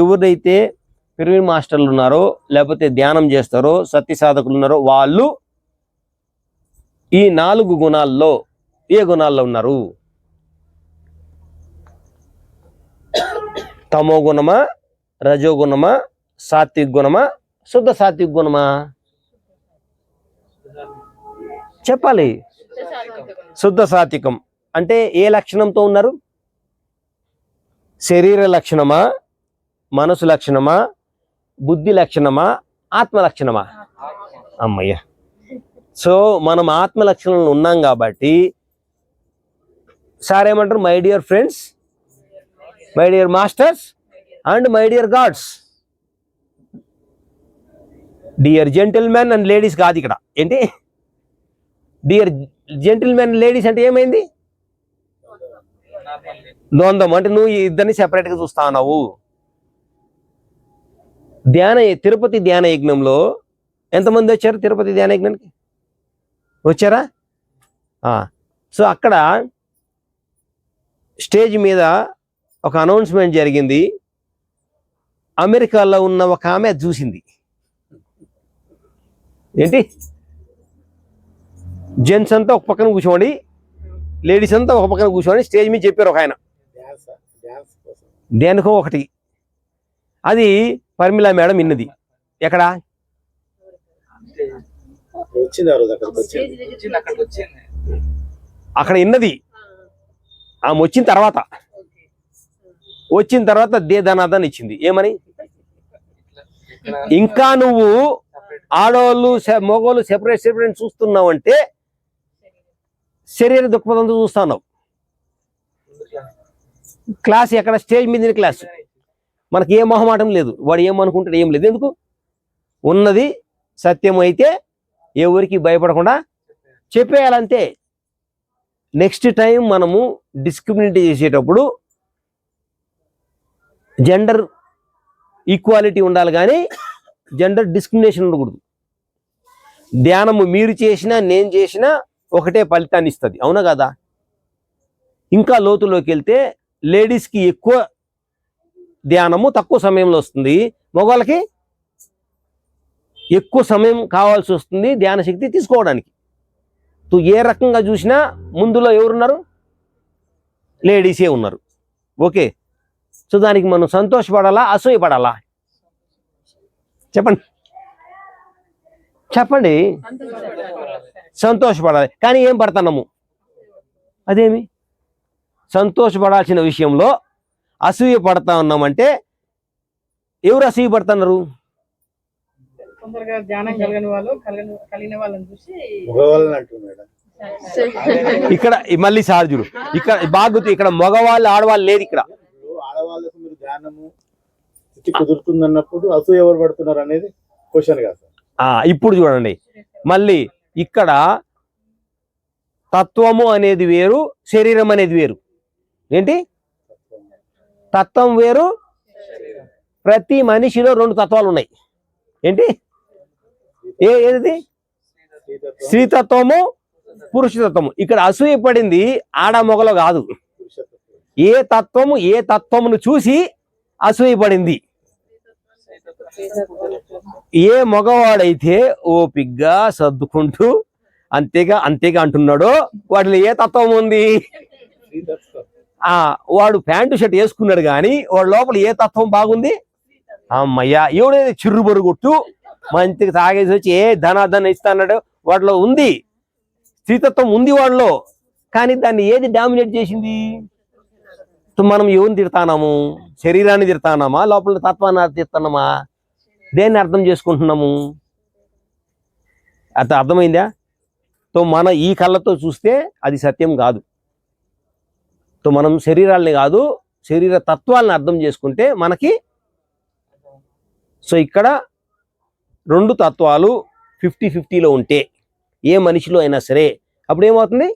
[SPEAKER 1] ఎవరైతే పిరమిడ్ మాస్టర్లు ఉన్నారో, లేకపోతే ధ్యానం చేస్తారో, సత్య సాధకులు ఉన్నారో, వాళ్ళు ఈ 4 గుణాల్లో ఏ గుణాల్లో ఉన్నారు? తమో గుణమా, రజోగుణమా, సాత్విక్ గుణమా, శుద్ధ సాత్విక్ గుణమా? చెప్పాలి. శుద్ధ సాత్వికం అంటే ఏ లక్షణంతో ఉన్నారు? శరీర లక్షణమా, మనసు లక్షణమా, బుద్ధి లక్షణమా, ఆత్మ లక్షణమా? అమ్మయ్య. సో మనం ఆత్మ లక్షణంలో ఉన్నాం కాబట్టి సార్ ఏమంటారు? My dear friends, my dear masters and my dear gods. Dear gentlemen and ladies కాదు ఇక్కడ. ఏంటి డియర్ జెంటిల్మెన్ లేడీస్ అంటే ఏమైంది? ద్వంద్వం. అంటే నువ్వు ఇద్దరిని సెపరేట్గా చూస్తా ఉన్నావు. తిరుపతి ధ్యాన యజ్ఞంలో ఎంతమంది వచ్చారు? తిరుపతి ధ్యాన యజ్ఞానికి వచ్చారా? సో అక్కడ స్టేజ్ మీద ఒక అనౌన్స్మెంట్ జరిగింది. అమెరికాలో ఉన్న ఒక ఆమె అది చూసింది. ఏంటి, జెంట్స్ అంతా ఒక పక్కన కూర్చోండి, లేడీస్ అంతా ఒక పక్కన కూర్చోండి, స్టేజ్ మీద చెప్పారు ఒక ఆయన. దేనికో ఒకటి. అది పర్మిళా మేడం విన్నది. ఎక్కడ? అక్కడ విన్నది. ఆమె వచ్చిన తర్వాత ధనాదాన్ని ఇచ్చింది. ఏమని? ఇంకా నువ్వు ఆడవాళ్ళు మగవాళ్ళు సెపరేట్ చూస్తున్నావు అంటే శరీర దృక్పథంతో చూస్తున్నావు. క్లాస్ ఎక్కడ? స్టేజ్ మీద క్లాస్. మనకి ఏ మొహమాటం లేదు, వాడు ఏమనుకుంటాడు ఏం లేదు. ఎందుకు? ఉన్నది సత్యం అయితే ఎవరికి భయపడకుండా చెప్పేయాలంతే. నెక్స్ట్ టైం మనము డిస్క్రిమినేట్ చేసేటప్పుడు జెండర్ ఈక్వాలిటీ ఉండాలి, కానీ జెండర్ డిస్క్రిమినేషన్ ఉండకూడదు. ధ్యానము మీరు చేసినా నేను చేసినా ఒకటే ఫలితాన్ని ఇస్తుంది. అవునా కదా? ఇంకా లోతులోకి వెళ్తే లేడీస్కి ఎక్కువ ధ్యానము తక్కువ సమయంలో వస్తుంది, మగవాళ్ళకి ఎక్కువ సమయం కావాల్సి వస్తుంది ధ్యాన శక్తి తీసుకోవడానికి. ఏ రకంగా చూసినా ముందులో ఎవరున్నారు? లేడీసే ఉన్నారు. ఓకే, సో దానికి మనం సంతోషపడాలా, అసూయపడాలా? చెప్పండి. సంతోషపడాలి. కానీ ఏం పడుతున్నాము? అదేమి? సంతోషపడాల్సిన విషయంలో అసూయ పడతా ఉన్నామంటే ఎవరు అసూయ పడుతున్నారు? ఇక్కడ మళ్ళీ సార్జుడు ఇక్కడ బాగుతూ ఇక్కడ మగవాళ్ళు ఆడవాళ్ళు లేదు. ఇక్కడ
[SPEAKER 3] ఆడవాళ్ళకు మీరు ధ్యానము కుదురుతుంది అన్నప్పుడు అసూయ ఎవరు పడుతున్నారు అనేది క్వశ్చన్ కాదు.
[SPEAKER 1] ఇప్పుడు చూడండి, మళ్ళీ ఇక్కడ తత్వము అనేది వేరు, శరీరం అనేది వేరు. ఏంటి? తత్వం వేరు. ప్రతి మనిషిలో 2 తత్వాలు ఉన్నాయి. ఏంటి? ఏది? స్త్రీతత్వము, పురుషతత్వము. ఇక్కడ అసూయ పడింది ఆడ మొగలో కాదు. ఏ తత్వమును చూసి అసూయ పడింది. ఏ మగవాడైతే ఓపిగ్గా సర్దుకుంటూ అంతేగా అంటున్నాడో వాటిలో ఏ తత్వం ఉంది? వాడు ప్యాంటు షర్ట్ వేసుకున్నాడు కానీ వాడు లోపల ఏ తత్వం బాగుంది? అమ్మయ్యా, ఎవడైతే చిర్రుబొరు కొట్టు మంచిగా తాగేసి వచ్చి ఏ ధనాధన ఇస్తా అన్నాడు, వాటిలో ఉంది స్త్రీతత్వం ఉంది వాడిలో. కానీ దాన్ని ఏది డామినేట్ చేసింది? మనం ఎవరిని తిడతానాము? శరీరాన్ని తిడతానామా, లోపల తత్వాన్ని తిడతానామా? దేన్ని అర్థం చేసుకుంటున్నాము? అర్థమైందా? తో మన ఈ కళ్ళతో చూస్తే అది సత్యం కాదు. తో మనం శరీరాల్ని కాదు శరీర తత్వాలను అర్థం చేసుకుంటే మనకి. సో ఇక్కడ 2 తత్వాలు 50-50లో ఉంటే ఏ మనిషిలో అయినా సరే అప్పుడు ఏమవుతుంది?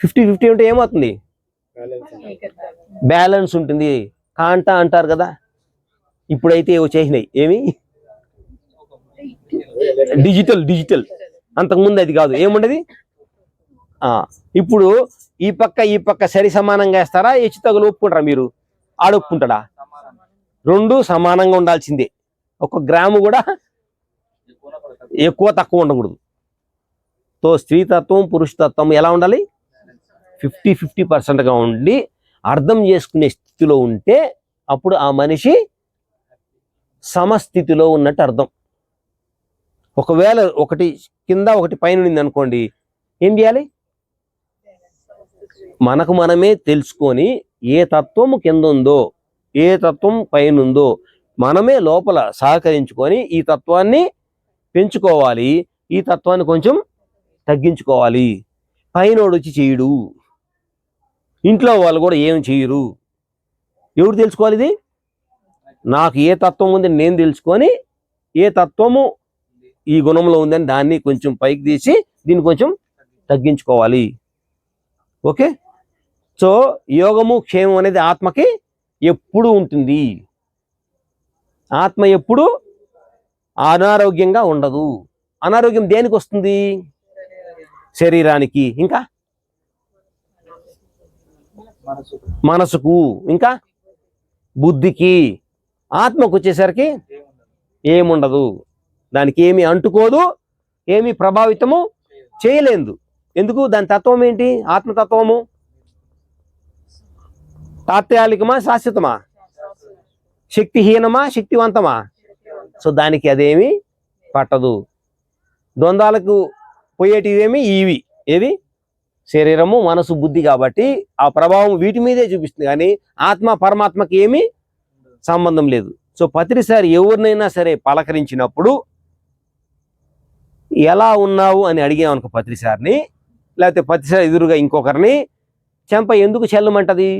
[SPEAKER 1] 50-50 ఉంటే ఏమవుతుంది? బ్యాలెన్స్ ఉంటుంది. కాంటా అంటారు కదా, ఇప్పుడైతే ఏవో చేసినాయి. ఏమి? డిజిటల్. అంతకుముందు అది కాదు. ఏముండేది? ఇప్పుడు ఈ పక్క సరి సమానంగా వేస్తారా? హెచ్చు తగులు ఒప్పుకుంటారా? మీరు ఆడొప్పుకుంటాడా? 2 సమానంగా ఉండాల్సిందే. 1 గ్రాము కూడా ఎక్కువ తక్కువ ఉండకూడదు. తో స్త్రీతత్వం పురుషతత్వం ఎలా ఉండాలి? 50-50%గా ఉండి అర్థం చేసుకునే స్థితిలో ఉంటే అప్పుడు ఆ మనిషి సమస్థితిలో ఉన్నట్టు అర్థం. ఒకవేళ ఒకటి కింద ఒకటి పైన ఉంది అనుకోండి, ఏం చేయాలి? మనకు మనమే తెలుసుకొని ఏ తత్వము కింద ఉందో ఏ తత్వం పైన ఉందో మనమే లోపల సహకరించుకొని ఈ తత్వాన్ని పెంచుకోవాలి, ఈ తత్వాన్ని కొంచెం తగ్గించుకోవాలి. పైనోడు వచ్చి చేయడు, ఇంట్లో వాళ్ళు కూడా ఏం చేయరు. ఎవరు తెలుసుకోవాలి? ఇది నాకు ఏ తత్వం ఉంది నేను తెలుసుకొని ఏ తత్వము ఈ గుణంలో ఉందని దాన్ని కొంచెం పైకి తీసి దీన్ని కొంచెం తగ్గించుకోవాలి. ఓకే, సో యోగము క్షేమం అనేది ఆత్మకి ఎప్పుడు ఉంటుంది. ఆత్మ ఎప్పుడు అనారోగ్యంగా ఉండదు. అనారోగ్యం దేనికి వస్తుంది? శరీరానికి, ఇంకా మనసుకు, ఇంకా బుద్ధికి. ఆత్మకు వచ్చేసరికి ఏముండదు, దానికి ఏమి అంటుకోదు, ఏమి ప్రభావితము చేయలేదు. ఎందుకు? దాని తత్వం ఏంటి? ఆత్మతత్వము తాత్కాలికమా, శాశ్వతమా, శక్తిహీనమా, శక్తివంతమా? సో దానికి అదేమి పట్టదు. ద్వంద్వాలకు పోయేటివేమి ఇవి, ఏది? శరీరము, మనసు, బుద్ధి. కాబట్టి ఆ ప్రభావం వీటి మీదే చూపిస్తుంది, కానీ ఆత్మ పరమాత్మకి ఏమీ సంబంధం లేదు. సో పత్రిసారి ఎవరినైనా సరే పలకరించినప్పుడు ఎలా ఉన్నావు అని అడిగామనుకో పత్రిసారిని, లేకపోతే పత్రిసారి ఎదురుగా ఇంకొకరిని, చెంప ఎందుకు చెల్లమంటది?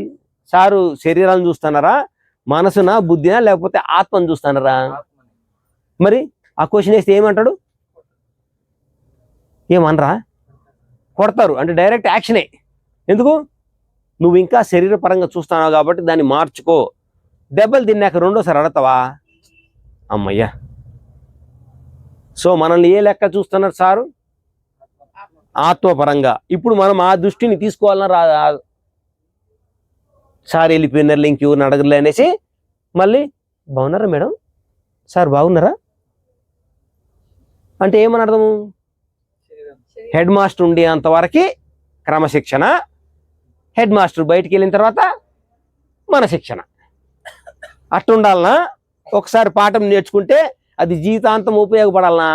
[SPEAKER 1] సారు శరీరాన్ని చూస్తున్నారా, మనసునా, బుద్ధినా, లేకపోతే ఆత్మను చూస్తున్నారా? మరి ఆ క్వశ్చన్ వేస్తే ఏమంటాడు? ఏమనరా? కొడతారు. అంటే డైరెక్ట్ యాక్షనే. ఎందుకు? నువ్వు ఇంకా శరీరపరంగా చూస్తున్నావు కాబట్టి దాన్ని మార్చుకో. దెబ్బలు తిన్నాక రెండోసారి అడతావా? అమ్మయ్యా. సో మనల్ని ఏ లెక్క చూస్తున్నారు సారు? ఆత్మపరంగా. ఇప్పుడు మనం ఆ దృష్టిని తీసుకోవాలన్నా రాదా? సార్ వెళ్ళిపోయినారు, ఇంకెవరిని అడగలే అనేసి మళ్ళీ బాగున్నారా మేడం, సార్ బాగున్నారా అంటే ఏమని అర్థము? హెడ్ మాస్టర్ ఉండే అంతవరకు క్రమశిక్షణ, హెడ్ మాస్టర్ బయటికి వెళ్ళిన తర్వాత మన శిక్షణ. అట్టుండాలనా? ఒకసారి పాఠం నేర్చుకుంటే అది జీవితాంతం ఉపయోగపడాలనా?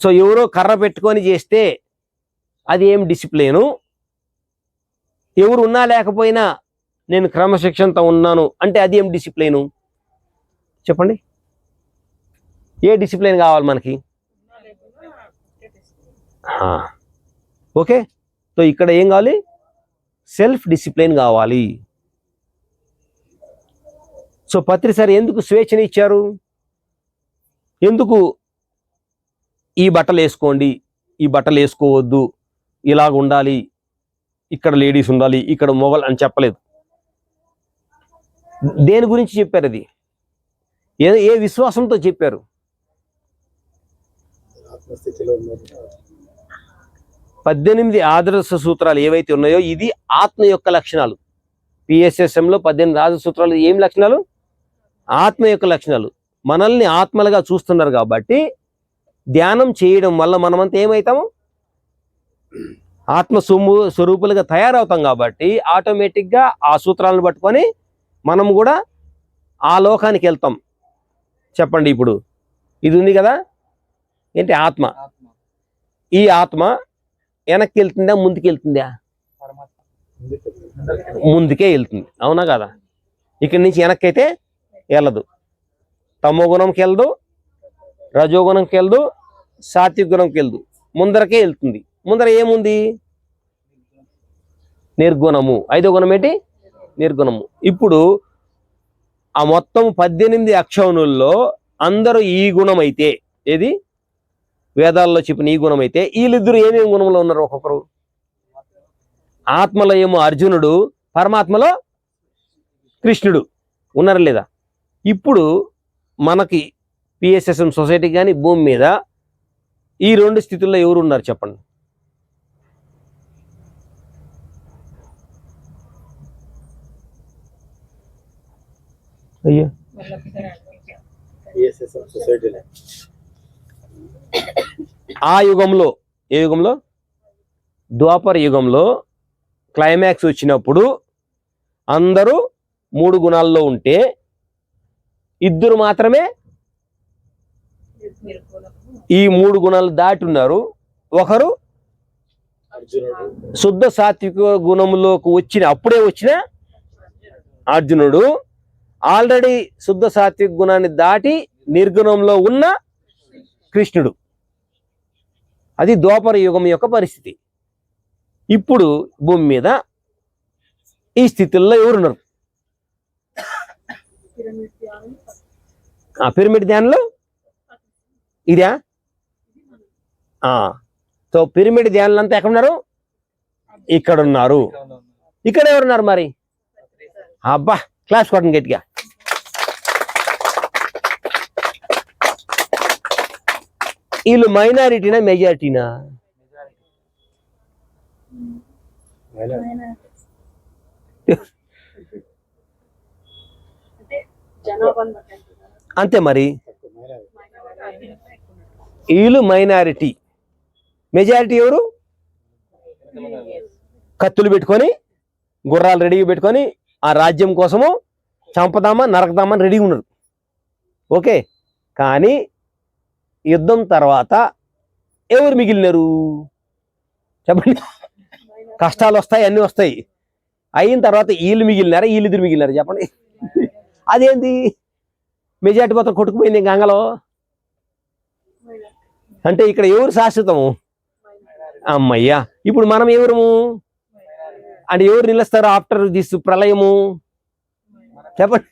[SPEAKER 1] సో ఎవరో కర్ర పెట్టుకొని చేస్తే అది ఏం డిసిప్లిను? ఎవరు ఉన్నా లేకపోయినా నేను క్రమశిక్షణతో ఉన్నాను అంటే అది ఏం డిసిప్లిను? చెప్పండి. ఏ డిసిప్లిన్ కావాలి మనకి? ఓకే. సో ఇక్కడ ఏం కావాలి? సెల్ఫ్ డిసిప్లిన్ కావాలి. సో పత్రిసారి ఎందుకు స్వేచ్ఛని ఇచ్చారు? ఎందుకు ఈ బట్టలు వేసుకోండి, ఈ బట్టలు వేసుకోవద్దు, ఇలాగ ఉండాలి, ఇక్కడ లేడీస్ ఉండాలి, ఇక్కడ మొగల్ అని చెప్పలేదు. దేని గురించి చెప్పారు? అది ఏ విశ్వాసంతో చెప్పారు? 18 ఆదర్శ సూత్రాలు ఏవైతే ఉన్నాయో ఇది ఆత్మ యొక్క లక్షణాలు. పిఎస్ఎస్ఎంలో 18 ఆదర్శ సూత్రాలు ఏం లక్షణాలు? ఆత్మ యొక్క లక్షణాలు. మనల్ని ఆత్మలుగా చూస్తున్నారు కాబట్టి ధ్యానం చేయడం వల్ల మనమంతా ఏమవుతాము? ఆత్మ స్వరూపులుగా తయారవుతాం. కాబట్టి ఆటోమేటిక్గా ఆ సూత్రాలను పట్టుకొని మనం కూడా ఆ లోకానికి వెళ్తాం. చెప్పండి. ఇప్పుడు ఇది ఉంది కదా, ఏంటి? ఆత్మ. ఈ ఆత్మ వెనక్కి వెళ్తుందా, ముందుకు వెళ్తుందా? ముందుకే వెళ్తుంది. అవునా కదా? ఇక్కడి నుంచి వెనక్కి అయితే వెళ్ళదు. తమో గుణంకి వెళ్ళదు, రజోగుణంకి వెళ్ళదు, సాత్విక గుణంకి వెళ్ళదు, ముందరకే వెళ్తుంది. ముందర ఏముంది? నిర్గుణము. 5వ గుణం ఏంటి? నిర్గుణము. ఇప్పుడు ఆ మొత్తం 18 అక్షౌనుల్లో అందరూ ఈ గుణం అయితే, ఏది వేదాల్లో చెప్పిన ఈ గుణం అయితే, వీళ్ళిద్దరు ఏమేమి గుణంలో ఉన్నారు? ఒక్కొక్కరు. ఆత్మలో ఏమో అర్జునుడు, పరమాత్మలో కృష్ణుడు ఉన్నారా లేదా? ఇప్పుడు మనకి పిఎస్ఎస్ఎం సొసైటీ కానీ భూమి మీద ఈ 2 స్థితుల్లో ఎవరు ఉన్నారు చెప్పండి? అయ్యో, ఆ యుగంలో, ఏ యుగంలో? ద్వాపర యుగంలో క్లైమాక్స్ వచ్చినప్పుడు అందరూ 3 గుణాల్లో ఉంటే 2 మాత్రమే ఈ 3 గుణాలు దాటి ఉన్నారు. ఒకరు శుద్ధ సాత్విక గుణంలోకి అప్పుడే వచ్చిన అర్జునుడు, ఆల్రెడీ శుద్ధ సాత్విక గుణాన్ని దాటి నిర్గుణంలో ఉన్న కృష్ణుడు. అది ద్వాపర యుగం యొక్క పరిస్థితి. ఇప్పుడు భూమి మీద ఈ స్థితిలో ఎవరున్నారు? పిరమిడ్ ధ్యానంలో ఇదా? సో పిరమిడ్ ధ్యానంలో అంతా ఎక్కడున్నారు? ఇక్కడ ఉన్నారు. ఇక్కడ ఎవరున్నారు మరి? అబ్బా, క్లాస్ కొట్టండి గట్టిగా. వీళ్ళు మైనారిటీనా మెజారిటీనా? అంతే మరి. వీళ్ళు మైనారిటీ, మెజారిటీ ఎవరు? కత్తులు పెట్టుకొని గుర్రాలు రెడీగా పెట్టుకొని ఆ రాజ్యం కోసము చంపదామా నరకదామా రెడీగా ఉన్నారు. ఓకే, కానీ యుద్ధం తర్వాత ఎవరు మిగిలినారు చెప్పండి? కష్టాలు వస్తాయి, అన్నీ వస్తాయి. అయిన తర్వాత వీళ్ళు మిగిలినారా, వీళ్ళిద్దరు మిగిలినారా చెప్పండి? అదేంది మెజారిటీ మొత్తం కొట్టుకుపోయింది గంగలో? అంటే ఇక్కడ ఎవరు శాశ్వతము? అమ్మయ్యా. ఇప్పుడు మనం ఎవరము అంటే ఎవరు నిలుస్తారు ఆఫ్టర్ దిస్ ప్రళయము చెప్పండి?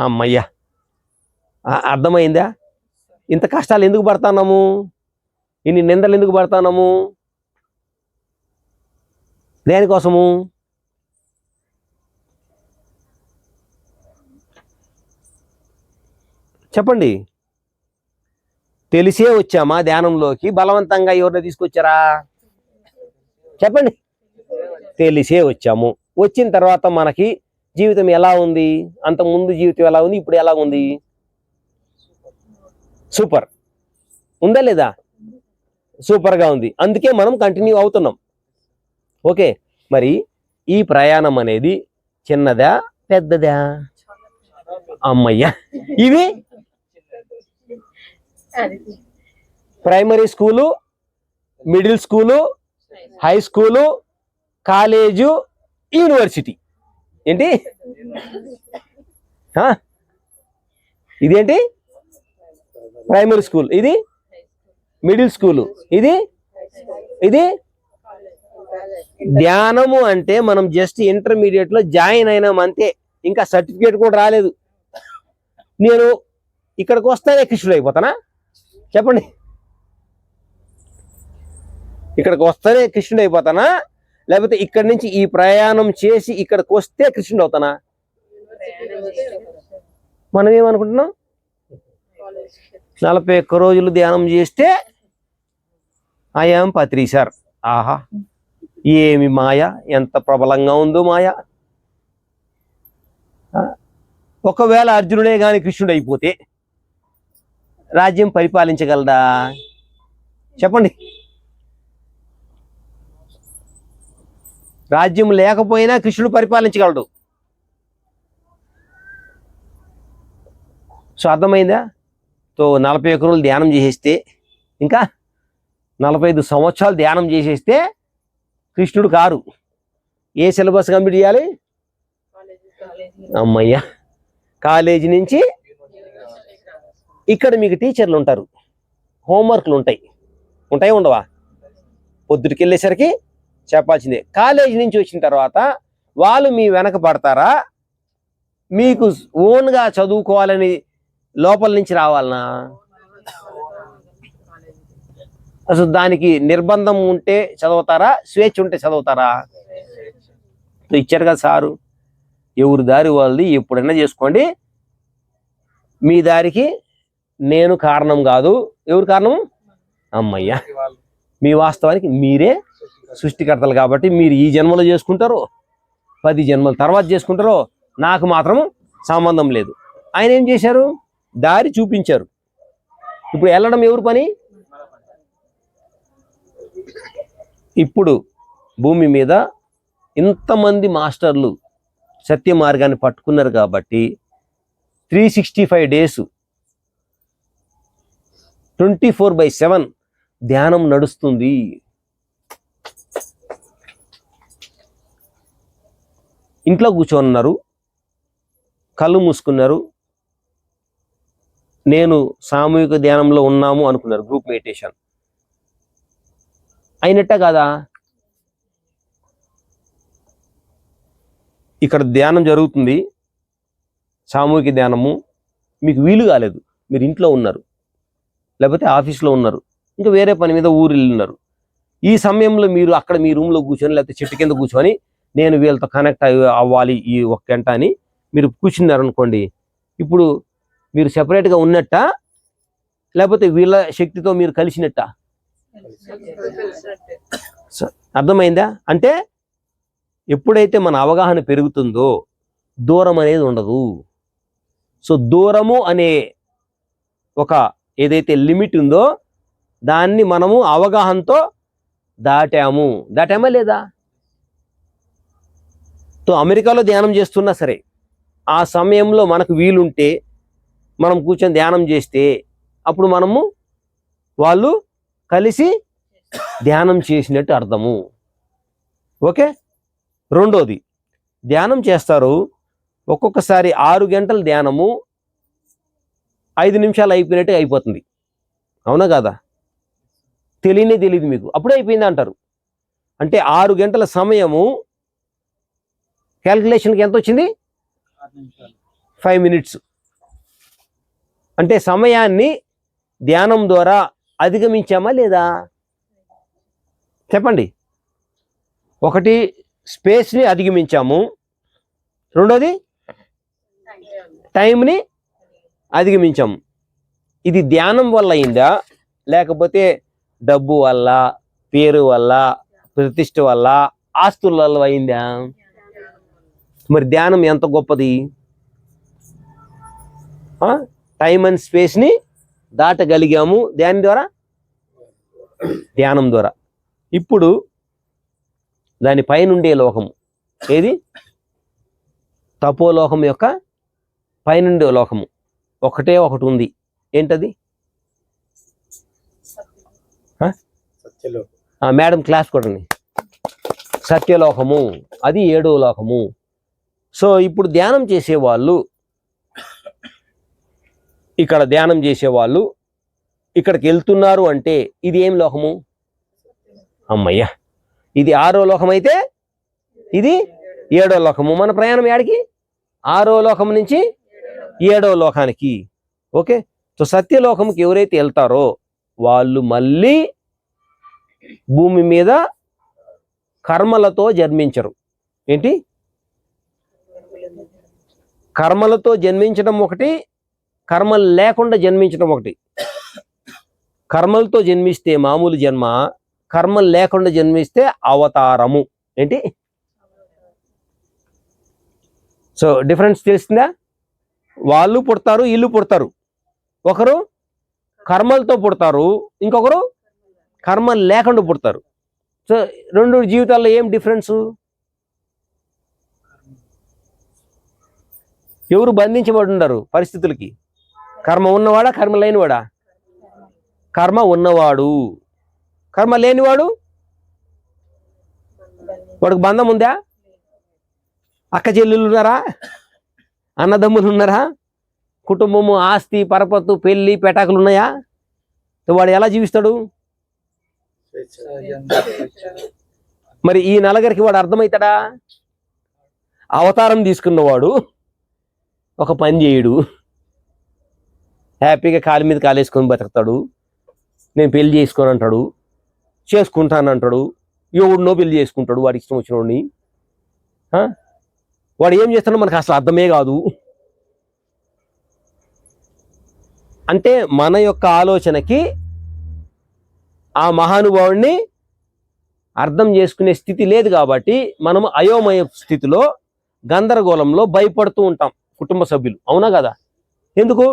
[SPEAKER 1] అమ్మయ్యా, అర్థమైందా? ఇంత కష్టాలు ఎందుకు పడుతున్నాము, ఇన్ని నిందలు ఎందుకు పడుతున్నాము, దేనికోసము? చెప్పండి. తెలిసే వచ్చామా ధ్యానంలోకి? బలవంతంగా ఎవరిని తీసుకొచ్చారా చెప్పండి? తెలిసే వచ్చాము. వచ్చిన తర్వాత మనకి జీవితం ఎలా ఉంది, అంత ముందు జీవితం ఎలా ఉంది, ఇప్పుడు ఎలా ఉంది? సూపర్ ఉందా లేదా? సూపర్గా ఉంది. అందుకే మనం కంటిన్యూ అవుతున్నాం. ఓకే, మరి ఈ ప్రయాణం అనేది చిన్నదా పెద్దదా? అమ్మయ్యా, ఇవి primary school, middle school, high school, college, university. ఏంటి ఇదేంటి? ప్రైమరీ స్కూల్, ఇది మిడిల్ స్కూలు, ఇది ధ్యానము అంటే మనం జస్ట్ ఇంటర్మీడియట్ లో జాయిన్ అయినాం అంతే, ఇంకా సర్టిఫికేట్ కూడా రాలేదు. నేను ఇక్కడికి వస్తానే కృష్ణుడు అయిపోతానా చెప్పండి? ఇక్కడికి వస్తానే కృష్ణుడు అయిపోతానా, లేకపోతే ఇక్కడి నుంచి ఈ ప్రయాణం చేసి ఇక్కడికి వస్తే కృష్ణుడు అవుతానా? మనం ఏమనుకుంటున్నాం? 41 రోజులు ధ్యానం చేస్తే ఐఎమ్ పత్రి సార్. ఆహా, ఏమి మాయ, ఎంత ప్రబలంగా ఉందో మాయ. ఒకవేళ అర్జునుడే గాని కృష్ణుడు అయిపోతే రాజ్యం పరిపాలించగలడా చెప్పండి? రాజ్యం లేకపోయినా కృష్ణుడు పరిపాలించగలడు. సో అర్థమైందా? సో 41 రోజులు ధ్యానం చేసేస్తే, ఇంకా 45 సంవత్సరాలు ధ్యానం చేసేస్తే కృష్ణుడు కారు. ఏ సిలబస్ కంప్లీట్ చేయాలి? అమ్మయ్యా, కాలేజీ నుంచి ఇక్కడ మీకు టీచర్లు ఉంటారు, హోంవర్క్లు ఉంటాయి ఉండవా? పొద్దుటికి వెళ్ళేసరికి చెప్పాల్సిందే. కాలేజీ నుంచి వచ్చిన తర్వాత వాళ్ళు మీ వెనక పడతారా, మీకు ఓన్గా చదువుకోవాలని లోపల నుంచి రావాలనా? అసలు దానికి నిర్బంధం ఉంటే చదువుతారా, స్వేచ్ఛ ఉంటే చదువుతారా? ఇచ్చారు కదా సారు, ఎవరి దారి వాళ్ళది, ఎప్పుడైనా చేసుకోండి. మీ దారికి నేను కారణం కాదు. ఎవరు కారణం? అమ్మయ్యా, మీ వాస్తవానికి మీరే సృష్టికర్తలు. కాబట్టి మీరు ఈ జన్మలో చేసుకుంటారో 10 జన్మల తర్వాత చేసుకుంటారో నాకు మాత్రం సంబంధం లేదు. ఆయన ఏం చేశారు? దారి చూపించారు. ఇప్పుడు వెళ్ళడం ఎవరు పని? ఇప్పుడు భూమి మీద ఇంతమంది మాస్టర్లు సత్య మార్గాన్ని పట్టుకున్నారు కాబట్టి 365 డేస్ 24/7 ధ్యానం నడుస్తుంది. ఇంట్లో కూర్చోన్నారు, కళ్ళు మూసుకున్నారు, నేను సామూహిక ధ్యానంలో ఉన్నాము అనుకున్నారు, గ్రూప్ మెడిటేషన్ అయినట్ట కాదా? ఇక్కడ ధ్యానం జరుగుతుంది, సామూహిక ధ్యానము. మీకు వీలు కాలేదు, మీరు ఇంట్లో ఉన్నారు, లేకపోతే ఆఫీస్లో ఉన్నారు, ఇంకా వేరే పని మీద ఊరు వెళ్ళున్నారు. ఈ సమయంలో మీరు అక్కడ మీ రూమ్లో కూర్చొని లేకపోతే చెట్టు కింద కూర్చొని నేను వీళ్ళతో కనెక్ట్ అవ్వాలి ఈ 1 గంట అని మీరు కూర్చున్నారు అనుకోండి. ఇప్పుడు మీరు సెపరేట్గా ఉన్నట్ట లేకపోతే వీళ్ళ శక్తితో మీరు కలిసినట్ట?
[SPEAKER 2] తెలిసినట్టే.
[SPEAKER 1] అర్థమైందా? అంటే ఎప్పుడైతే మన అవగాహన పెరుగుతుందో దూరం అనేది ఉండదు. సో దూరము అనే ఒక ఏదైతే లిమిట్ ఉందో దాన్ని మనము అవగాహనతో దాటామా లేదా? సో అమెరికాలో ధ్యానం చేస్తున్నా సరే ఆ సమయంలో మనకు వీలుంటే మనం కూర్చొని ధ్యానం చేస్తే అప్పుడు మనము వాళ్ళు కలిసి ధ్యానం చేసినట్టు అర్థము. ఓకే. రెండోది, ధ్యానం చేస్తారు, ఒక్కొక్కసారి 6 గంటల ధ్యానము 5 నిమిషాలు అయిపోయినట్టు అయిపోతుంది. అవునా కాదా? తెలియదు మీకు, అప్పుడే అయిపోయింది అంటారు. అంటే 6 గంటల సమయము క్యాల్కులేషన్కి ఎంత వచ్చింది? 5 మినిట్స్. అంటే సమయాన్ని ధ్యానం ద్వారా అధిగమించామా లేదా? చెప్పండి. ఒకటి స్పేస్ని అధిగమించాము, రెండోది టైంని అధిగమించాము. ఇది ధ్యానం వల్ల అయిందా లేకపోతే డబ్బు వల్ల, పేరు వల్ల, ప్రతిష్ట వల్ల, ఆస్తుల వల్ల అయిందా? మరి ధ్యానం ఎంత గొప్పది! టైం అండ్ స్పేస్ని దాటగలిగాము దాని ద్వారా, ధ్యానం ద్వారా. ఇప్పుడు దాని పైనుండే లోకము ఏది? తపోలోకం యొక్క పైనుండే లోకము ఒకటే ఒకటి ఉంది. ఏంటది? మేడం క్లాస్ కొట్టండి. సత్యలోకము, అది 7వ లోకము. సో ఇప్పుడు ధ్యానం చేసేవాళ్ళు, ఇక్కడ ధ్యానం చేసేవాళ్ళు ఇక్కడికి వెళ్తున్నారు అంటే ఇది ఏం లోకము? అమ్మయ్య, ఇది 6వ లోకం అయితే ఇది 7వ లోకము. మన ప్రయాణం యాడికి? 6వ లోకం నుంచి 7వ లోకానికి. ఓకే. సో సత్యలోకంకి ఎవరైతే వెళ్తారో వాళ్ళు మళ్ళీ భూమి మీద కర్మలతో జన్మించరు. ఏంటి? కర్మలతో జన్మించడం ఒకటి, కర్మలు లేకుండా జన్మించడం ఒకటి. కర్మలతో జన్మిస్తే మామూలు జన్మ, కర్మలు లేకుండా జన్మిస్తే అవతారము. ఏంటి? సో డిఫరెన్స్ తెలిసిందా? వాళ్ళు పుడతారు, వీళ్ళు పుడతారు. ఒకరు కర్మలతో పుడతారు, ఇంకొకరు కర్మలు లేకుండా పుడతారు. సో రెండు జీవితాల్లో ఏం డిఫరెన్సు? ఎవరు బంధించబడి ఉన్నారు పరిస్థితులకి? కర్మ ఉన్నవాడా, కర్మ లేనివాడా? కర్మ ఉన్నవాడు. కర్మ లేనివాడు వాడికి బంధం ఉందా? అక్క చెల్లెళ్ళు ఉన్నారా? అన్నదమ్ములు ఉన్నారా? కుటుంబము, ఆస్తి, పరపత్తు, పెళ్లి, పెటాకులు ఉన్నాయా? వాడు ఎలా జీవిస్తాడు? మరి ఈ నలుగురికి వాడు అర్థమవుతాడా? అవతారం తీసుకున్నవాడు ఒక పని చేయడు, హ్యాపీగా కాలు మీద కాలేసుకొని బతుకుతాడు. నేను పెళ్లి చేసుకొని అంటాడు, చేసుకుంటానంటాడు, ఎవడినో పెళ్లి చేసుకుంటాడు వాడికి ఇష్టం వచ్చిన వాడిని. వాడు ఏం చేస్తాడో మనకు అసలు అర్థమే కాదు. అంటే మన యొక్క ఆలోచనకి ఆ మహానుభావుడిని అర్థం చేసుకునే స్థితి లేదు కాబట్టి మనము అయోమయ స్థితిలో, గందరగోళంలో భయపడుతూ ఉంటాం కుటుంబ సభ్యులు. అవునా కదా? ఎందుకు?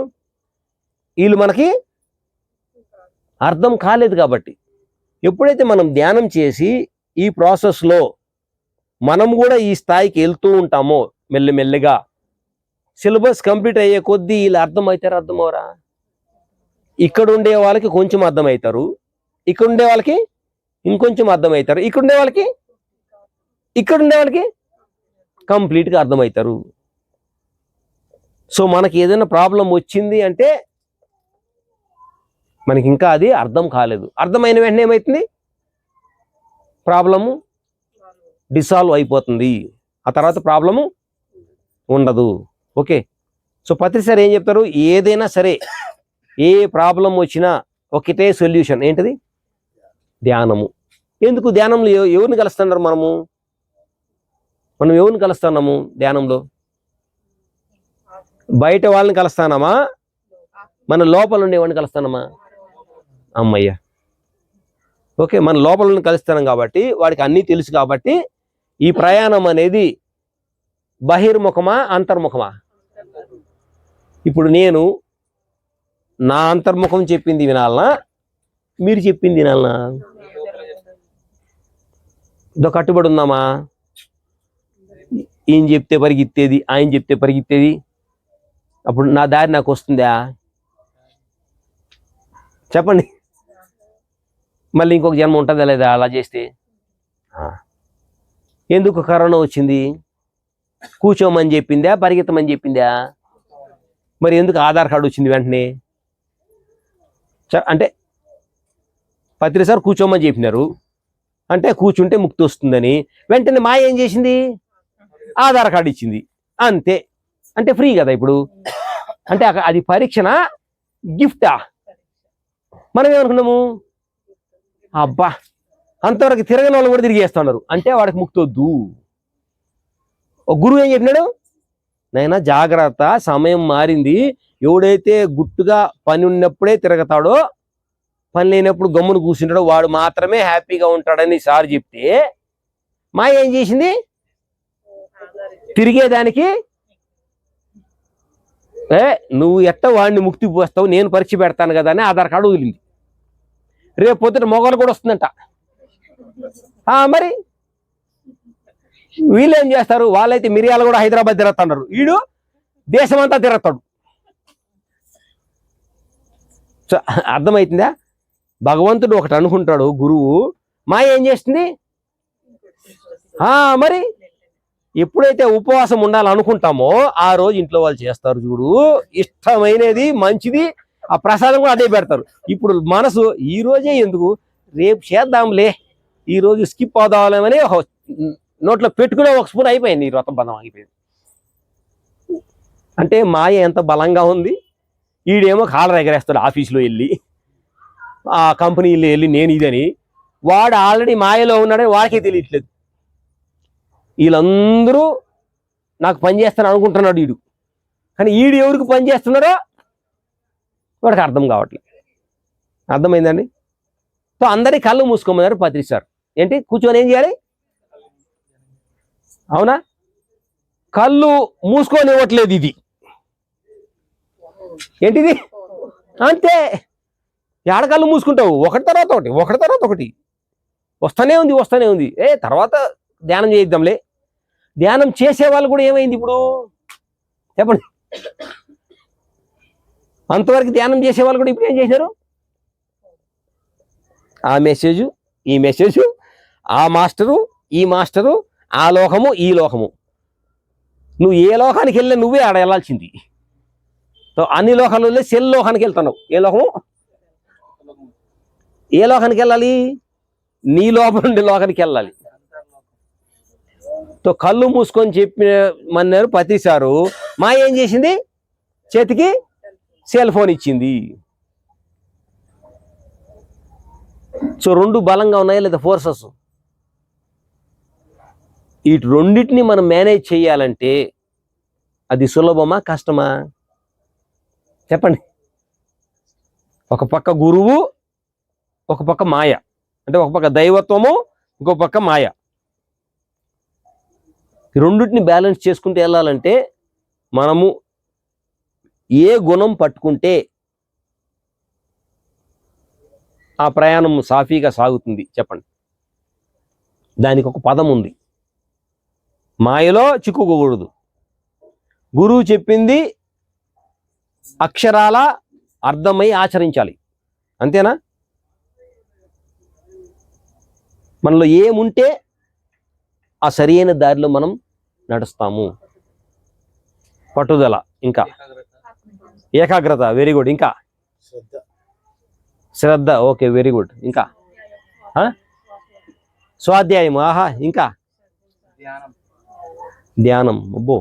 [SPEAKER 1] వీళ్ళు మనకి అర్థం కాలేదు కాబట్టి. ఎప్పుడైతే మనం ధ్యానం చేసి ఈ ప్రాసెస్లో మనం కూడా ఈ స్థాయికి వెళ్తూ ఉంటామో మెల్లిమెల్లిగా, సిలబస్ కంప్లీట్ అయ్యే కొద్దీ వీళ్ళు అర్థమవుతారు, అర్థమవరా? ఇక్కడ ఉండే వాళ్ళకి కొంచెం అర్థమవుతారు, ఇక్కడ ఉండే వాళ్ళకి ఇంకొంచెం అర్థమవుతారు, ఇక్కడ ఉండే వాళ్ళకి కంప్లీట్గా అర్థమవుతారు. సో మనకి ఏదైనా ప్రాబ్లం వచ్చింది అంటే మనకి ఇంకా అది అర్థం కాలేదు. అర్థమైన వెంటనే ఏమవుతుంది? ప్రాబ్లము డిసాల్వ్ అయిపోతుంది, ఆ తర్వాత ప్రాబ్లము ఉండదు. ఓకే. సో పత్రి సార్ ఏం చెప్తారు? ఏదైనా సరే, ఏ ప్రాబ్లం వచ్చినా ఒకటే సొల్యూషన్. ఏంటది? ధ్యానము. ఎందుకు ధ్యానంలో ఎవరిని కలుస్తున్నారు? మనం ఎవరిని కలుస్తున్నాము ధ్యానంలో? బయట వాళ్ళని కలుస్తానామా మన లోపల ఉండేవాడిని కలుస్తానమ్మా అమ్మయ్య. ఓకే, మన లోపల ఉండి కలుస్తాం కాబట్టి వాడికి అన్నీ తెలుసు కాబట్టి ఈ ప్రయాణం అనేది బహిర్ముఖమా అంతర్ముఖమా? ఇప్పుడు నేను నా అంతర్ముఖం చెప్పింది వినాలనా, మీరు చెప్పింది వినాలనా? ఇదో కట్టుబడి ఉందామా? ఈయన చెప్తే పరిగెత్తేది, ఆయన చెప్తే పరిగెత్తేది, అప్పుడు నా దారి నాకు వస్తుందా? చెప్పండి. మళ్ళీ ఇంకొక జన్మ ఉంటుందా లేదా అలా చేస్తే? ఎందుకు కరోనా వచ్చింది? కూర్చోమని చెప్పిందా, పరిగెత్తమని చెప్పిందా? మరి ఎందుకు ఆధార్ కార్డు వచ్చింది వెంటనే? అంటే పత్రిసారి కూర్చోమని చెప్పినారు అంటే కూర్చుంటే ముక్తి వస్తుందని, వెంటనే మాయ ఏం చేసింది? ఆధార్ కార్డు ఇచ్చింది అంతే. అంటే ఫ్రీ కదా ఇప్పుడు. అంటే అది పరీక్షనా గిఫ్టా? మనం ఏమనుకున్నాము? అబ్బా అంతవరకు తిరగని వాళ్ళు కూడా తిరిగేస్తున్నారు అంటే వాడికి ముక్తి వద్దు. ఒక గురువు ఏం చెప్పినాడు? నైనా జాగ్రత్త, సమయం మారింది. ఎవడైతే గుట్టుగా పని ఉన్నప్పుడే తిరగతాడో, పని లేనప్పుడు గమ్మును కూర్చుంటాడో వాడు మాత్రమే హ్యాపీగా ఉంటాడని సార్ చెప్తే, మాయ ఏం చేసింది? తిరిగేదానికి నువ్వు ఎట్ట వాడిని ముక్తి పోస్తావు, నేను పరీక్ష పెడతాను కదా అని ఆధార్ కార్డు వదిలింది. రేపు పొద్దున మొగలు కూడా వస్తుందంట. మరి వీళ్ళు ఏం చేస్తారు? వాళ్ళైతే మిరియాలు కూడా హైదరాబాద్ తిరుగుతున్నారు, వీడు దేశమంతా తిరుగుతాడు. సో అర్థమవుతుందా? భగవంతుడు ఒకటి అనుకుంటాడు, గురువు. మాయ ఏం చేస్తుంది? మరి ఎప్పుడైతే ఉపవాసం ఉండాలనుకుంటామో ఆ రోజు ఇంట్లో వాళ్ళు చేస్తారు చూడు, ఇష్టమైనది మంచిది, ఆ ప్రసాదం కూడా అదే పెడతారు. ఇప్పుడు మనసు ఈ రోజే ఎందుకు, రేపు చేద్దాంలే, ఈ రోజు స్కిప్ అవుదామని నోట్లో పెట్టుకునే ఒక స్పూన్ అయిపోయింది, ఈ వ్రతం బంధం ఆగిపోయింది. అంటే మాయ ఎంత బలంగా ఉంది. ఈడేమో కాలర్ ఎగరేస్తాడు ఆఫీసులో వెళ్ళి, ఆ కంపెనీలో వెళ్ళి నేను ఇదని. వాడు ఆల్రెడీ మాయలో ఉన్నాడని వాడికే తెలియట్లేదు. వీళ్ళందరూ నాకు పని చేస్తాను అనుకుంటున్నాడు వీడు, కానీ వీడు ఎవరికి పని చేస్తున్నాడో వాడికి అర్థం కావట్లేదు. అర్థమైందండి? సో అందరి కళ్ళు మూసుకోమన్నారు పత్రిస్తారు. ఏంటి కూర్చొని ఏం చేయాలి? అవునా? కళ్ళు మూసుకొని ఇవ్వట్లేదు. ఇది ఏంటిది? అంతే. ఏడ కళ్ళు మూసుకుంటావు? ఒకటి తర్వాత ఒకటి, ఒకటి తర్వాత ఒకటి వస్తూనే ఉంది. తర్వాత ధ్యానం చేయిద్దాంలే. ధ్యానం చేసే వాళ్ళు కూడా ఏమైంది ఇప్పుడు చెప్పండి? అంతవరకు ధ్యానం చేసేవాళ్ళు కూడా ఇప్పుడు ఏం చేశారు? ఆ మెసేజ్, ఈ మెసేజ్, ఆ మాస్టరు, ఈ మాస్టరు, ఆ లోకము, ఈ లోకము. నువ్వు ఏ లోకానికి వెళ్ళినా నువ్వే ఆడ వెళ్ళాల్సింది. అన్ని లోకాలలో సెల్ లోకానికి వెళ్తున్నావు. ఏ లోకము? ఏ లోకానికి వెళ్ళాలి? నీ లోపల నుండి లోకానికి వెళ్ళాలి. కళ్ళు మూసుకొని చెప్పిమన్నారు పతిసారు. మా ఏం చేసింది? చేతికి సెల్ ఫోన్ ఇచ్చింది. సో రెండు బలంగా ఉన్నాయా లేదా ఫోర్సెస్? ఈ రెండింటిని మనం మేనేజ్ చేయాలంటే అది సులభమా కష్టమా చెప్పండి? ఒక పక్క గురువు, ఒక పక్క మాయ. అంటే ఒక పక్క దైవత్వము, ఇంకో పక్క మాయ. ఈ రెండింటిని బ్యాలెన్స్ చేసుకుంటూ వెళ్ళాలంటే మనము ఏ గుణం పట్టుకుంటే ఆ ప్రయాణం సాఫీగా సాగుతుంది చెప్పండి? దానికి ఒక పదం ఉంది. మాయలో చిక్కుకోకూడదు. గురువు చెప్పింది అక్షరాల అర్థమై ఆచరించాలి. అంతేనా? మనలో ఏముంటే ఆ సరైన దారిలో మనం నడుస్తాము. పట్టుదల, ఇంకా ఏకాగ్రత, వెరీ గుడ్. ఇంకా శ్రద్ధ, ఓకే వెరీ గుడ్. ఇంకా స్వాధ్యాయం, ఆహా. ఇంకా ధ్యానం, అబ్బో.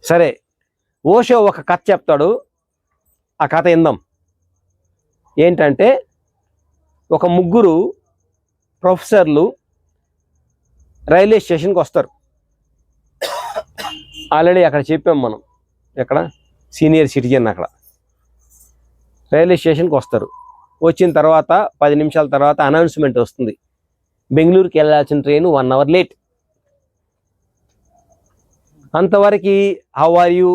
[SPEAKER 1] సరే, ఓషో ఒక కథ చెప్తాడు, ఆ కథ ఇందాం. ఏంటంటే ఒక ముగ్గురు ప్రొఫెసర్లు రైల్వే స్టేషన్కి వస్తారు. ఆల్రెడీ అక్కడ చెప్పాం మనం, ఎక్కడ సీనియర్ సిటిజన్ అక్కడ రైల్వే స్టేషన్కి వస్తారు. వచ్చిన తర్వాత 10 నిమిషాల తర్వాత అనౌన్స్మెంట్ వస్తుంది, బెంగళూరుకి వెళ్ళాల్సిన ట్రైన్ 1 అవర్ లేట్. అంతవరకు హౌ ఆర్ యూ,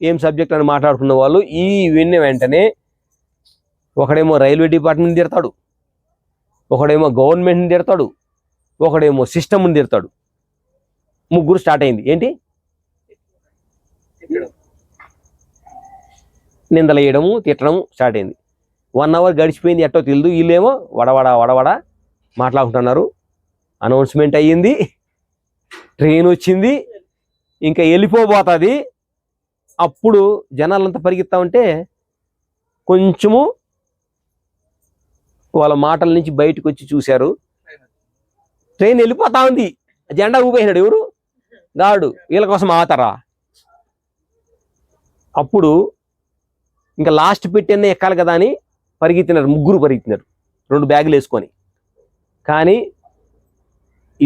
[SPEAKER 1] ఏం సబ్జెక్ట్ అని మాట్లాడుకున్న వాళ్ళు ఈ విన్న వెంటనే ఒకడేమో రైల్వే డిపార్ట్మెంట్ తిడతాడు, ఒకడేమో గవర్నమెంట్ని తిడతాడు, ఒకడేమో సిస్టమ్ని తిడతాడు. ముగ్గురు స్టార్ట్ అయింది. ఏంటి నిందలు వేయడము, తిట్టడము స్టార్ట్ అయింది. 1 అవర్ గడిచిపోయింది, ఎట్టో తెలియదు. వీళ్ళేమో వడవడ మాట్లాడుకుంటున్నారు. అనౌన్స్మెంట్ అయ్యింది, ట్రైన్ వచ్చింది, ఇంకా వెళ్ళిపోబోతుంది. అప్పుడు జనాలంతా పరిగెత్తా ఉంటే కొంచెము వాళ్ళ మాటల నుంచి బయటకు వచ్చి చూశారు, ట్రైన్ వెళ్ళిపోతా ఉంది. జెండా ఊపేసినాడు ఎవరు, గాడు. వీళ్ళ కోసం ఆతారా. అప్పుడు ఇంకా లాస్ట్ పెట్టిన ఎక్కాలి కదా అని పరిగెత్తినారు, ముగ్గురు పరిగెత్తినారు 2 బ్యాగులు వేసుకొని. కానీ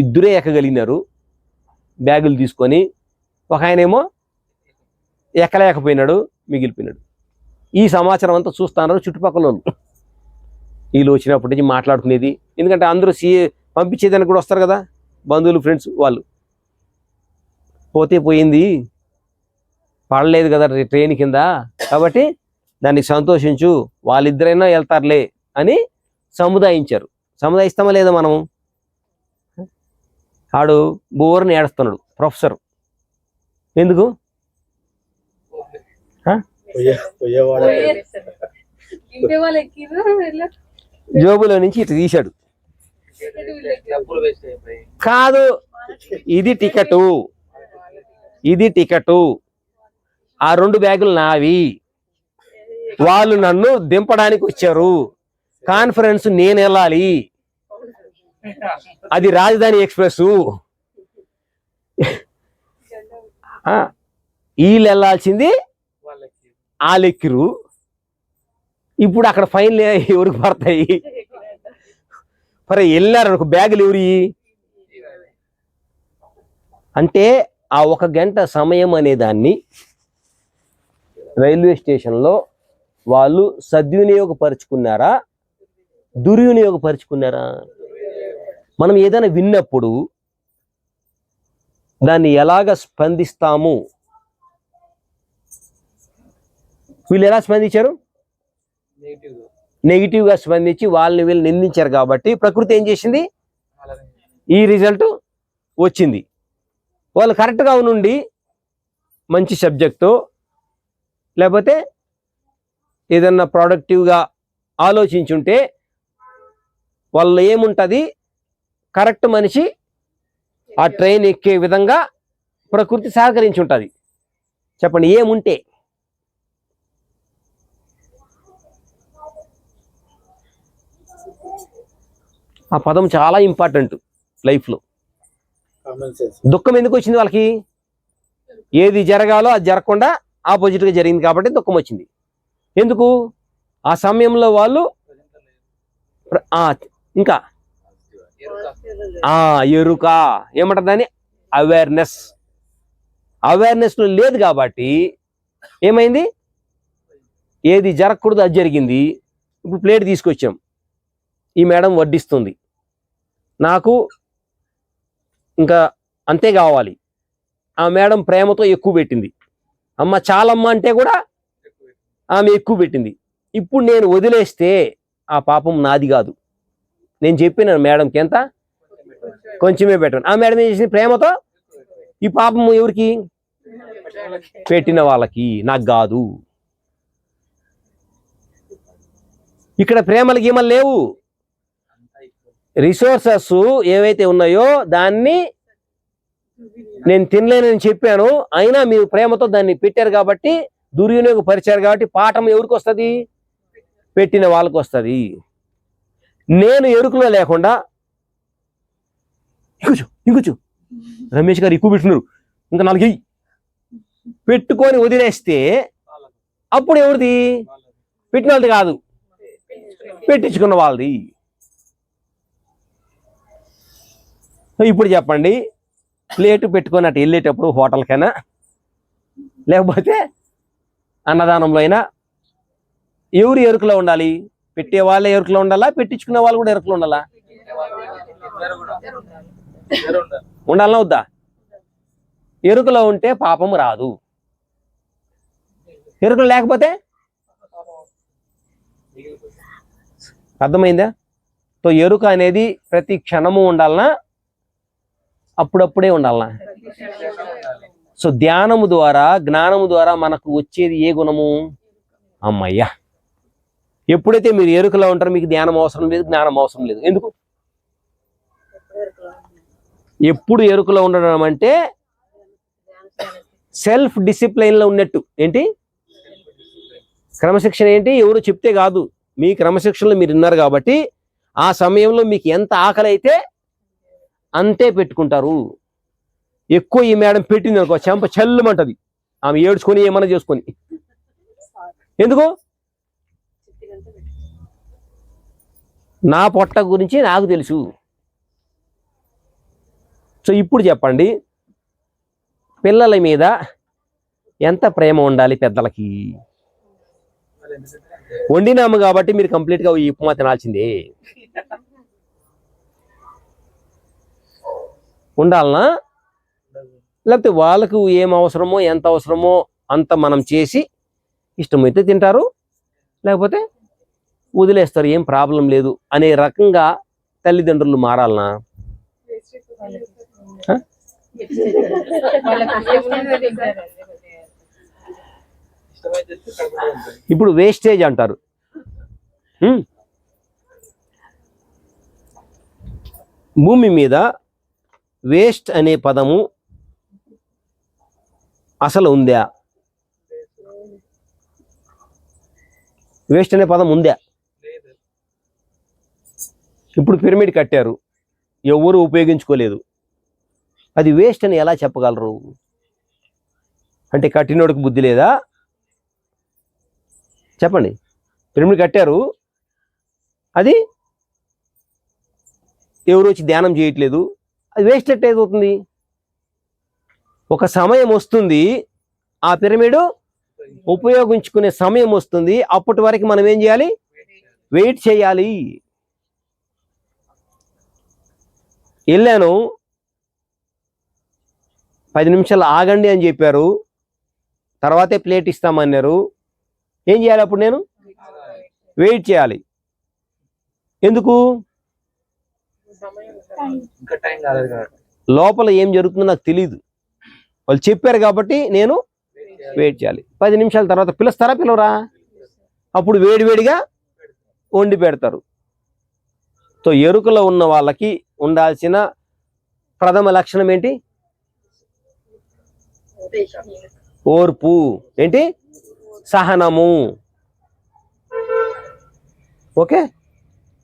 [SPEAKER 1] ఇద్దరే ఎక్కగలిగినారు బ్యాగులు తీసుకొని. ఒక ఆయనేమో ఎక్కలేకపోయినాడు, మిగిలిపోయినాడు. ఈ సమాచారం అంతా చూస్తున్నారు చుట్టుపక్కల వాళ్ళు. వీళ్ళు వచ్చినప్పటి నుంచి మాట్లాడుకునేది, ఎందుకంటే అందరూ పంపించేదానికి కూడా వస్తారు కదా, బంధువులు, ఫ్రెండ్స్. వాళ్ళు పోతే పోయింది, పడలేదు కదా ట్రైన్ కింద, కాబట్టి దానికి సంతోషించు, వాళ్ళిద్దరైనా వెళ్తారులే అని సముదాయించారు. సముదాయిస్తామా లేదా మనం? ఆడు బోర్ని ఏడుస్తున్నాడు ప్రొఫెసర్. ఎందుకు? జోబులో నుంచి ఇటు తీశాడు. కాదు, ఇది టికెటు, ఇది టికెటు, ఆ 2 బ్యాగులు నావి, వాళ్ళు నన్ను దింపడానికి వచ్చారు, కాన్ఫరెన్స్ నేను వెళ్ళాలి, అది రాజధాని ఎక్స్ప్రెస్, వీళ్ళు వెళ్ళాల్సింది వాళ్ళెక్కిరు. ఇప్పుడు అక్కడ ఫైన్లు ఎవరికి పడతాయి? మరి వెళ్ళారు ఒక బ్యాగులు ఎవరి అంటే ఆ 1 గంట సమయం అనే దాన్ని రైల్వే స్టేషన్లో వాళ్ళు సద్వినియోగపరుచుకున్నారా, దుర్వినియోగపరుచుకున్నారా? మనం ఏదైనా విన్నప్పుడు దాన్ని ఎలాగ స్పందిస్తాము? వీళ్ళు ఎలా స్పందించారు? నెగిటివ్గా స్పందించి వాళ్ళని వీళ్ళు నిందించారు. కాబట్టి ప్రకృతి ఏం చేసింది? ఈ రిజల్ట్ వచ్చింది. వాళ్ళు కరెక్ట్గా ఉండి మంచి సబ్జెక్టు లేకపోతే ఏదన్నా ప్రొడక్టివ్గా ఆలోచించుంటే వాళ్ళు ఏముంటుంది, కరెక్ట్ మనిషి ఆ ట్రైన్ ఎక్కే విధంగా ప్రకృతి సహకరించి ఉంటుంది. చెప్పండి, ఏముంటే? ఆ పదం చాలా ఇంపార్టెంట్ లైఫ్లో. దుఃఖం ఎందుకు వచ్చింది వాళ్ళకి? ఏది జరగాలో అది జరగకుండా ఆపోజిట్గా జరిగింది కాబట్టి దుఃఖం వచ్చింది. ఎందుకు? ఆ సమయంలో వాళ్ళు ఇంకా ఎరుక ఏమంటారు దాన్ని, అవేర్నెస్ లేదు కాబట్టి ఏమైంది? ఏది జరగకూడదు అది జరిగింది. ఇప్పుడు ప్లేట్ తీసుకొచ్చాం, ఈ మేడం వడ్డిస్తుంది, నాకు ఇంకా అంతే కావాలి. ఆ మేడం ప్రేమతో ఎక్కువ పెట్టింది. అమ్మ చాలమ్మ అంటే కూడా ఆమె ఎక్కువ పెట్టింది. ఇప్పుడు నేను వదిలేస్తే ఆ పాపం నాది కాదు. నేను చెప్పిన మేడంకి ఎంత, కొంచెమే పెట్టాను. ఆ మేడం ఏం చేసింది? ప్రేమతో ఈ పాపం ఎవరికి? పెట్టిన వాళ్ళకి, నాకు కాదు. ఇక్కడ ప్రేమలు గీమలు లేవు. రిసోర్సెస్ ఏవైతే ఉన్నాయో దాన్ని నేను తినలేనని చెప్పాను, అయినా మీరు ప్రేమతో దాన్ని పెట్టారు కాబట్టి, దుర్వినియోగపరిచారు కాబట్టి పాఠం ఎవరికి వస్తుంది? పెట్టిన వాళ్ళకి వస్తుంది. నేను ఎరుకులో లేకుండా ఇంకొచ్చు రమేష్ గారు ఎక్కువ పెట్టినారు, ఇంకా 4 పెట్టుకొని వదిలేస్తే అప్పుడు ఎవరిది? పెట్టిన వాళ్ళది కాదు, పెట్టించుకున్న వాళ్ళది. ఇప్పుడు చెప్పండి, ప్లేటు పెట్టుకొని అటు వెళ్ళేటప్పుడు హోటల్కైనా లేకపోతే అన్నదానంలో అయినా ఎవరు ఎరుకలో ఉండాలి? పెట్టే వాళ్ళే ఎరుకలో ఉండాలా, పెట్టించుకునే వాళ్ళు కూడా ఎరుకలో ఉండాలా? ఉండాలనా వద్దా? ఎరుకలో ఉంటే పాపం రాదు, ఎరుకలు లేకపోతే అర్థమైందా? సో ఎరుక అనేది ప్రతి క్షణము ఉండాలనా, అప్పుడప్పుడే ఉండాలనా? సో ధ్యానము ద్వారా, జ్ఞానము ద్వారా మనకు వచ్చేది ఏ గుణము? అమ్మయ్యా, ఎప్పుడైతే మీరు ఎరుకలో ఉంటారో మీకు ధ్యానం అవసరం లేదు, జ్ఞానం అవసరం లేదు. ఎందుకు? ఎప్పుడు ఎరుకలో ఉండడం అంటే సెల్ఫ్ డిసిప్లైన్లో ఉన్నట్టు. ఏంటి క్రమశిక్షణ? ఏంటి ఎవరు చెప్తే కాదు, మీ క్రమశిక్షణలో మీరు ఉన్నారు కాబట్టి ఆ సమయంలో మీకు ఎంత ఆకలి అయితే అంతే పెట్టుకుంటారు. ఎక్కువ ఈ మేడం పెట్టింది అనుకో, చెంప చల్లుమంటది, ఆమె ఏడ్చుకొని ఏమన్నా చేసుకొని. ఎందుకు? నా పొట్ట గురించి నాకు తెలుసు. సో ఇప్పుడు చెప్పండి, పిల్లల మీద ఎంత ప్రేమ ఉండాలి పెద్దలకి? వండినాము కాబట్టి మీరు కంప్లీట్గా ఈ ఉప్మా తినాల్సిందే. ఉండాలనా? లేకపోతే వాళ్ళకు ఏం అవసరమో, ఎంత అవసరమో అంత మనం చేసి ఇష్టమైతే తింటారు, లేకపోతే వదిలేస్తారు, ఏం ప్రాబ్లం లేదు అనే రకంగా తల్లిదండ్రులు మారాలనా? ఇప్పుడు వేస్టేజ్ అంటారు. భూమి మీద వేస్ట్ అనే పదము అసలు ఉందా? వేస్ట్ అనే పదం ఉందా? ఇప్పుడు పిరమిడ్ కట్టారు, ఎవరు ఉపయోగించుకోలేదు, అది వేస్ట్ అని ఎలా చెప్పగలరు? అంటే కట్టినోడికి బుద్ధి లేదా? చెప్పండి. పిరమిడ్ కట్టారు, అది ఎవరు వచ్చి ధ్యానం చేయట్లేదు, అది వేస్ట్ ఎట్ అవుతుంది? ఒక సమయం వస్తుంది, ఆ పిరమిడ్ ఉపయోగించుకునే సమయం వస్తుంది, అప్పటి వరకు మనం ఏం చేయాలి? వెయిట్ చేయాలి. వెళ్ళాను, 10 నిమిషాలు ఆగండి అని చెప్పారు, తర్వాతే ప్లేట్ ఇస్తామన్నారు. ఏం చేయాలి అప్పుడు? నేను వెయిట్ చేయాలి. ఎందుకు? లోపల ఏం జరుగుతుందో నాకు తెలియదు, వాళ్ళు చెప్పారు కాబట్టి నేను వెయిట్ చేయాలి. 10 నిమిషాల తర్వాత పిలుస్తారా, పిలవరా? అప్పుడు వేడివేడిగా వండి పెడతారు. సో ఎరుకలో ఉన్న వాళ్ళకి ఉండాల్సిన ప్రథమ లక్షణం ఏంటి? ఓర్పు. ఏంటి? సహనము. ఓకే.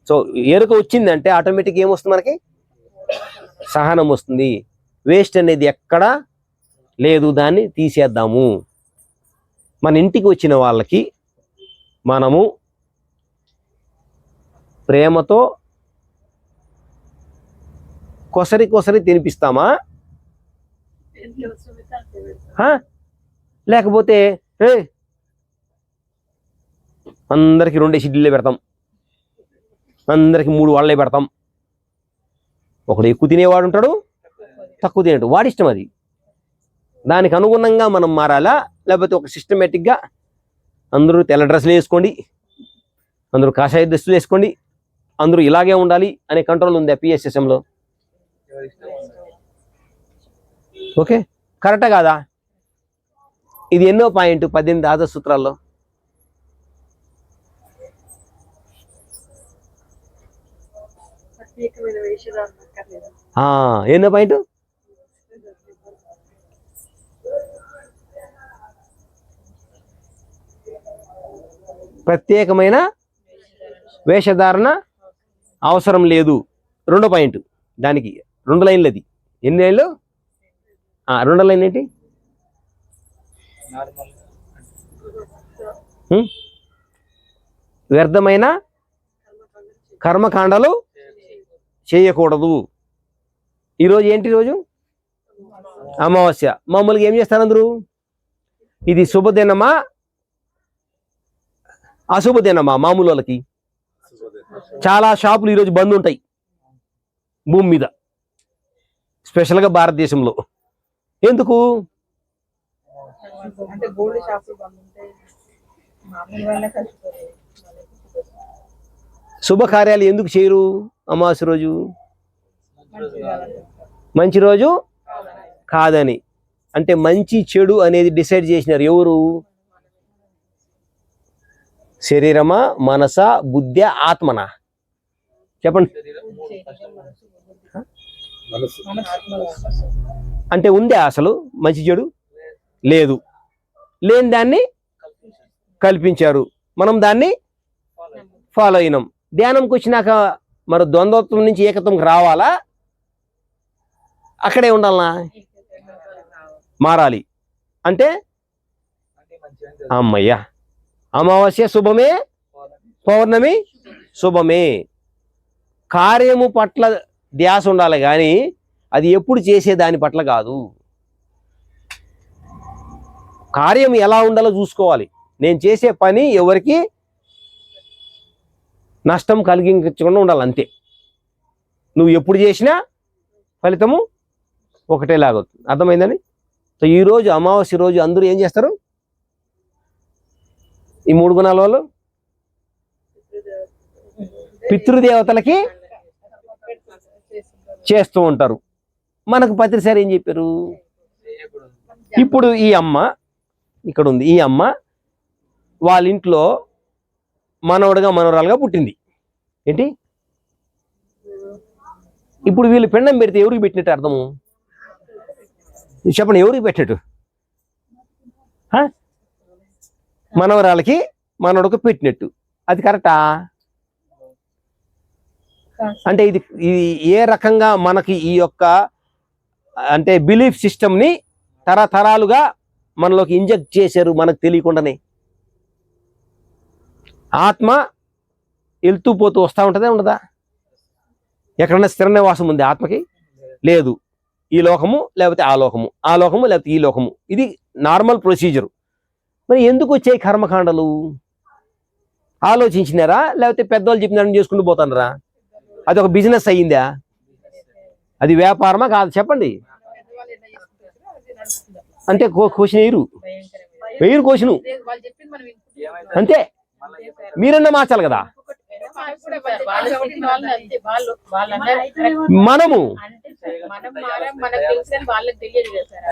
[SPEAKER 1] సో ఎరుక వచ్చిందంటే ఆటోమేటిక్ ఏమొస్తుంది మనకి? సహనం వస్తుంది. వేస్ట్ అనేది ఎక్కడా లేదు, దాన్ని తీసేద్దాము. మన ఇంటికి వచ్చిన వాళ్ళకి మనము ప్రేమతో కొసరి కొసరి తినిపిస్తామా, లేకపోతే అందరికి 2 ఇడ్లీలే పెడతాం, అందరికి 3 వాళ్ళే పెడతాం? ఒకడు ఎక్కువ తినేవాడు ఉంటాడు, తక్కువ తినేవాడు, వాడి ఇష్టం అది. దానికి అనుగుణంగా మనం మారాలా, లేకపోతే ఒక సిస్టమేటిక్గా అందరూ తెల్ల డ్రెస్సులు వేసుకోండి, అందరూ కాషాయ డ్రెస్సులు వేసుకోండి, అందరూ ఇలాగే ఉండాలి అనే కంట్రోల్ ఉంది పిఎస్ఎస్ఎంలో? ఓకే, కరెక్టా కాదా? ఇది ఎన్నో పాయింట్ 18 ఆదర్శ సూత్రాల్లో? ఎన్నో పాయింట్? ప్రత్యేకమైన వేషధారణ అవసరం లేదు. 2వ పాయింట్, దానికి 2 లైన్లు. అది ఎన్ని లైన్లు? 2వ లైన్ ఏంటి? వ్యర్థమైన కర్మకాండలు చేయకూడదు. ఈరోజు ఏంటి రోజు? అమావాస్య. మామూలుగా ఏం చేస్తారు అందరూ? ఇది శుభదినమా అశుభదినమా మామూలు వాళ్ళకి? చాలా షాపులు ఈరోజు బంద్ ఉంటాయి భూమి మీద, స్పెషల్గా భారతదేశంలో. ఎందుకు?
[SPEAKER 2] అంటే గోల్డ్ షాపులు బంద్ ఉంటాయి, మామూలు వాళ్ళే కష్టపడేది.
[SPEAKER 1] శుభకార్యాలు ఎందుకు చేయరు అమావాస్య రోజు? మంచి రోజు కాదని. అంటే మంచి చెడు అనేది డిసైడ్ చేసినారు ఎవరు? శరీరమా, మనసా, బుద్ధి, ఆత్మనా? చెప్పండి. అంటే ఉందే అసలు మంచి చెడు? లేదు. లేని దాన్ని కల్పించారు, మనం దాన్ని ఫాలో అయినాం. ధ్యానంకి వచ్చినాక మరి ద్వంద్వత్వం నుంచి ఏకత్వంకి రావాలా? అక్కడే ఉండాలనా? మారాలి. అంటే అమ్మయ్యా, అమావాస్య శుభమే, పౌర్ణమి శుభమే. కార్యము పట్ల ధ్యాస ఉండాలి కానీ అది ఎప్పుడు చేసే దాని పట్ల కాదు. కార్యం ఎలా ఉండాలో చూసుకోవాలి. నేను చేసే పని ఎవరికి నష్టం కలిగించకుండా ఉండాలి, అంతే. నువ్వు ఎప్పుడు చేసినా ఫలితము ఒకటేలాగవుతుంది. అర్థమైందని? సో ఈరోజు అమావాస్య రోజు అందరూ ఏం చేస్తారు? ఈ 3 గుణాల వాళ్ళు పితృదేవతలకి చేస్తూ ఉంటారు. మనకు పత్రిసారి ఏం చెప్పారు? ఇప్పుడు ఈ అమ్మ ఇక్కడ ఉంది, ఈ అమ్మ వాళ్ళ ఇంట్లో మనవడుగా మనవరాలుగా పుట్టింది. ఏంటి ఇప్పుడు వీళ్ళు పిండం పెడితే ఎవరికి పెట్టినట్టు అర్థము? చెప్పండి, ఎవరికి పెట్టినట్టు? మనవరాలకి మనవడికి పెట్టినట్టు. అది కరెక్టా? అంటే ఇది ఏ రకంగా మనకి ఈ యొక్క అంటే బిలీఫ్ సిస్టమ్ని తరతరాలుగా మనలోకి ఇంజెక్ట్ చేశారు మనకు తెలియకుండానే. ఆత్మ వెళ్తూ పోతూ వస్తూ ఉంటుందా ఉండదా? ఎక్కడన్నా స్థిర నివాసం ఉంది ఆత్మకి? లేదు. ఈ లోకము లేకపోతే ఆ లోకము, ఆ లోకము లేకపోతే ఈ లోకము. ఇది నార్మల్ ప్రొసీజరు. మరి ఎందుకు వచ్చాయి కర్మకాండలు? ఆలోచించినారా లేకపోతే పెద్దవాళ్ళు చెప్పినారని చేసుకుంటూ పోతున్నారా? అది ఒక బిజినెస్ అయ్యిందా? అది వ్యాపారమా కాదు? చెప్పండి. అంటే క్వశ్చన్ వేయరు క్వశ్చన్ అంతే. మీరన్నా మార్చాలి కదా.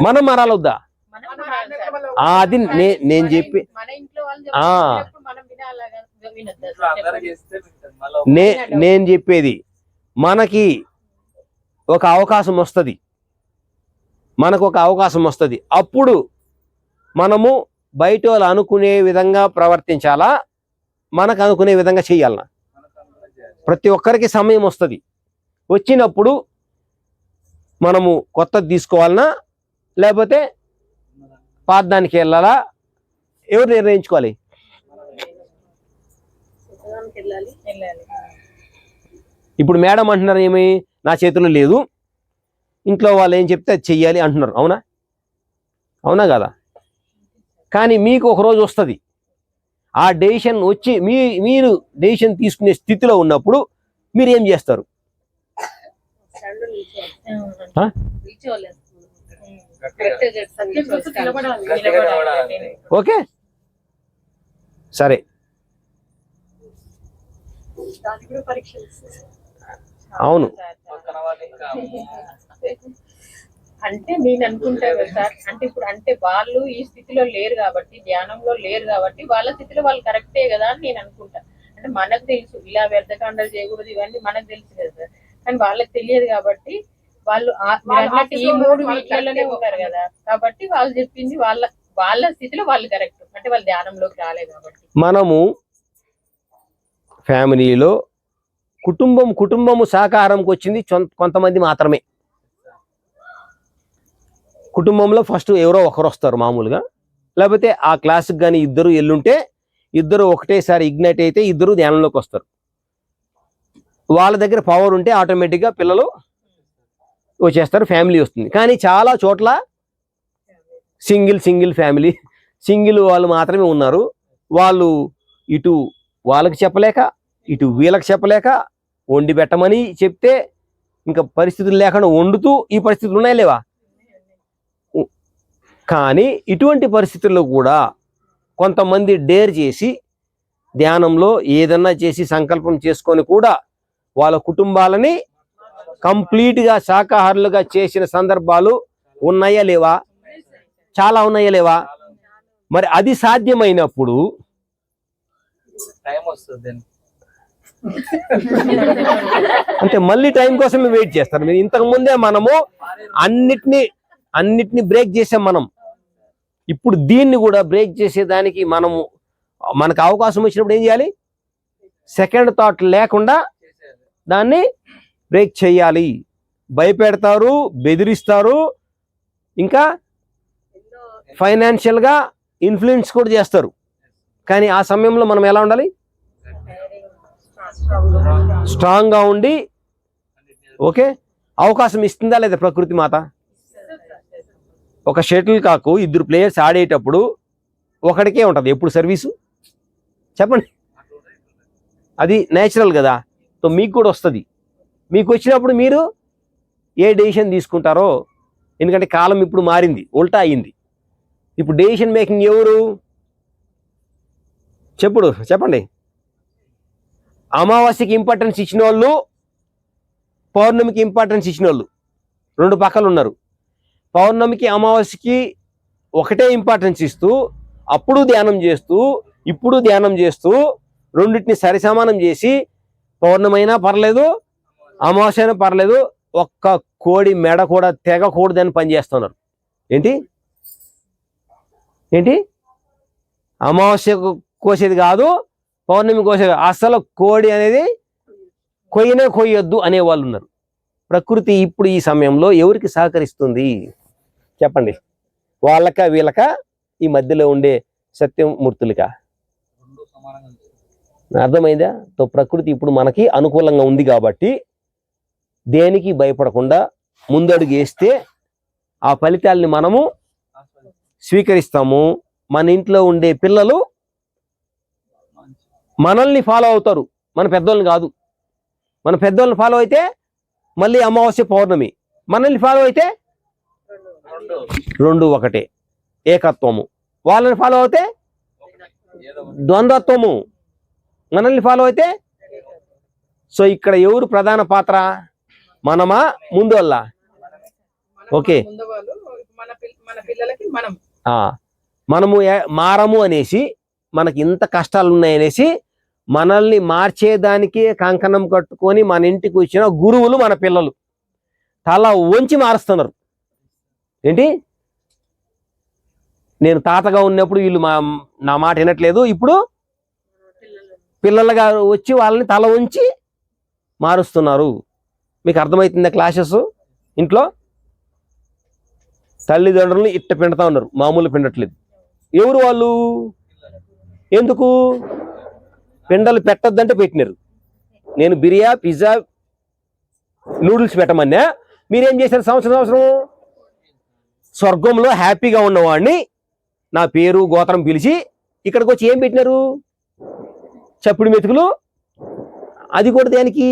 [SPEAKER 1] మనం మారాలొద్దా? అది నేను చెప్పి నేను చెప్పేది మనకి ఒక అవకాశం వస్తుంది, అప్పుడు మనము బయట వాళ్ళు అనుకునే విధంగా ప్రవర్తించాలా, మనకు అనుకునే విధంగా చేయాలనా? ప్రతి ఒక్కరికి సమయం వస్తుంది. వచ్చినప్పుడు మనము కొత్తది తీసుకోవాలనా లేకపోతే పాదానికి వెళ్ళాలా? ఎవరు నిర్ణయించుకోవాలి? ఇప్పుడు మేడం అంటున్నారు ఏమి, నా చేతిలో లేదు, ఇంట్లో వాళ్ళు ఏం చెప్తే అది చెయ్యాలి అంటున్నారు. అవునా కదా? కానీ మీకు ఒక రోజు వస్తుంది, ఆ డెసిషన్ వచ్చి మీరు డెసిషన్ తీసుకునే స్థితిలో ఉన్నప్పుడు మీరు ఏం చేస్తారు? ఓకే, సరే. అవును.
[SPEAKER 2] అంటే నేను అనుకుంటా కదా సార్, అంటే ఇప్పుడు అంటే వాళ్ళు ఈ స్థితిలో లేరు కాబట్టి, ధ్యానంలో లేరు కాబట్టి వాళ్ళ స్థితిలో వాళ్ళు కరెక్టే కదా అని నేను అనుకుంటా. అంటే మనకు తెలుసు ఇలా వ్యర్థకాండాలు చేయకూడదు ఇవన్నీ మనకు తెలుసు కదా సార్, కానీ వాళ్ళకి తెలియదు కాబట్టి వాళ్ళు ఈ 3 వీటిలోనే ఉంటారు కదా, కాబట్టి వాళ్ళు చెప్పింది వాళ్ళ స్థితిలో వాళ్ళు కరెక్ట్, అంటే వాళ్ళు ధ్యానంలోకి రాలేదు కాబట్టి.
[SPEAKER 1] మనము ఫ్యామిలీలో కుటుంబము సహకారంకి వచ్చింది కొంతమంది మాత్రమే. కుటుంబంలో ఫస్ట్ ఎవరో ఒకరు వస్తారు మామూలుగా, లేకపోతే ఆ క్లాస్కి కానీ ఇద్దరు ఎల్లుంటే ఇద్దరు ఒకటేసారి ఇగ్నైట్ అయితే ఇద్దరు ధ్యానంలోకి వస్తారు. వాళ్ళ దగ్గర పవర్ ఉంటే ఆటోమేటిక్గా పిల్లలు వచ్చేస్తారు, ఫ్యామిలీ వస్తుంది. కానీ చాలా చోట్ల సింగిల్ ఫ్యామిలీ, సింగిల్ వాళ్ళు మాత్రమే ఉన్నారు. వాళ్ళు ఇటు వాళ్ళకి చెప్పలేక ఇటు వీళ్ళకి చెప్పలేక వండి పెట్టమని చెప్తే ఇంకా పరిస్థితులు లేకుండా వండుతూ ఈ పరిస్థితులు ఉన్నాయా లేవా? కానీ ఇటువంటి పరిస్థితుల్లో కూడా కొంతమంది డేర్ చేసి ధ్యానంలో ఏదన్నా చేసి సంకల్పం చేసుకొని కూడా వాళ్ళ కుటుంబాలని కంప్లీట్గా శాకాహారులుగా చేసిన సందర్భాలు ఉన్నాయా లేవా? చాలా ఉన్నాయా లేవా? మరి అది సాధ్యమైనప్పుడు
[SPEAKER 4] టైం వస్తుంది
[SPEAKER 1] అంటే మళ్ళీ టైం కోసం వెయిట్ చేస్తారు మీరు. ఇంతకు ముందే మనము అన్నిటినీ బ్రేక్ చేసాం మనం. ఇప్పుడు దీన్ని కూడా బ్రేక్ చేసేదానికి మనకు అవకాశం వచ్చినప్పుడు ఏం చేయాలి? సెకండ్ థాట్ లేకుండా దాన్ని బ్రేక్ చేయాలి. భయపెడతారు, బెదిరిస్తారు, ఇంకా ఫైనాన్షియల్గా ఇన్ఫ్లుయెన్స్ కూడా చేస్తారు. కానీ ఆ సమయంలో మనం ఎలా ఉండాలి? స్ట్రాంగ్గా ఉండి ఓకే అవకాశం ఇస్తుందా లేదా ప్రకృతి మాత? ఒక షటిల్ కాకు 2 ప్లేయర్స్ ఆడేటప్పుడు ఒకడికే ఉంటుంది ఎప్పుడు సర్వీసు, చెప్పండి. అది నేచురల్ కదా. సో మీకు కూడా వస్తుంది. మీకు వచ్చినప్పుడు మీరు ఏ డెసిషన్ తీసుకుంటారో, ఎందుకంటే కాలం ఇప్పుడు మారింది, ఉల్టా అయింది. ఇప్పుడు డెసిషన్ మేకింగ్ ఎవరు? చెప్పండి. అమావాస్యకి ఇంపార్టెన్స్ ఇచ్చిన వాళ్ళు, పౌర్ణమికి ఇంపార్టెన్స్ ఇచ్చిన వాళ్ళు 2 పక్కలు ఉన్నారు. పౌర్ణమికి అమావాస్యకి ఒకటే ఇంపార్టెన్స్ ఇస్తూ అప్పుడు ధ్యానం చేస్తూ ఇప్పుడు ధ్యానం చేస్తూ రెండింటిని సరిసమానం చేసి పౌర్ణమైనా పర్లేదు అమావాస్య అయినా పర్లేదు ఒక్క కోడి మెడ కూడా తెగకూడదని పనిచేస్తున్నారు. ఏంటి అమావాస్య కోసేది కాదు, పౌర్ణమి కోసేది, అసలు కోడి అనేది కొయ్యొద్దు అనేవాళ్ళు ఉన్నారు. ప్రకృతి ఇప్పుడు ఈ సమయంలో ఎవరికి సహకరిస్తుంది చెప్పండి? వాళ్ళక వీళ్ళక, ఈ మధ్యలో ఉండే సత్యమూర్తులక? అర్థమైందా? తో ప్రకృతి ఇప్పుడు మనకి అనుకూలంగా ఉంది కాబట్టి దేనికి భయపడకుండా ముందడుగు వేస్తే ఆ ఫలితాలని మనము స్వీకరిస్తాము. మన ఇంట్లో ఉండే పిల్లలు మనల్ని ఫాలో అవుతారు, మన పెద్దోళ్ళని కాదు. మన పెద్దోళ్ళని ఫాలో అయితే మళ్ళీ అమావాస్య పౌర్ణమి, మనల్ని ఫాలో అయితే 2 ఒకటే, ఏకత్వము. వాళ్ళని ఫాలో అయితే ద్వంద్వత్వము, మనల్ని ఫాలో అయితే. సో ఇక్కడ ఎవరు ప్రధాన పాత్ర? మనమా ముందు వల్ల? ఓకే, మనము మారము అనేసి, మనకి ఇంత కష్టాలు ఉన్నాయనేసి మనల్ని మార్చేదానికి కంకణం కట్టుకొని మన ఇంటికి వచ్చిన గురువులు మన పిల్లలు తల వంచి మారుస్తున్నారు. ఏంటి? నేను తాతగా ఉన్నప్పుడు వీళ్ళు నా మాట వినట్లేదు, ఇప్పుడు పిల్లలుగా వచ్చి వాళ్ళని తల వంచి మారుస్తున్నారు. మీకు అర్థమవుతుందా? క్లాసెస్ ఇంట్లో తల్లిదండ్రులను ఇట్ట పిండుతా ఉన్నారు, మామూలు పిండట్లేదు. ఎవరు వాళ్ళు? ఎందుకు? పిండలు పెట్టద్దంటే పెట్టినారు. నేను బిర్యా, పిజ్జా, నూడిల్స్ పెట్టమన్నా, మీరేం చేశారు? సంవత్సరం స్వర్గంలో హ్యాపీగా ఉన్నవాడిని నా పేరు గోత్రం పిలిచి ఇక్కడికి వచ్చి ఏం పెట్టినారు? చప్పుడు మెతుకులు. అది కూడా దేనికి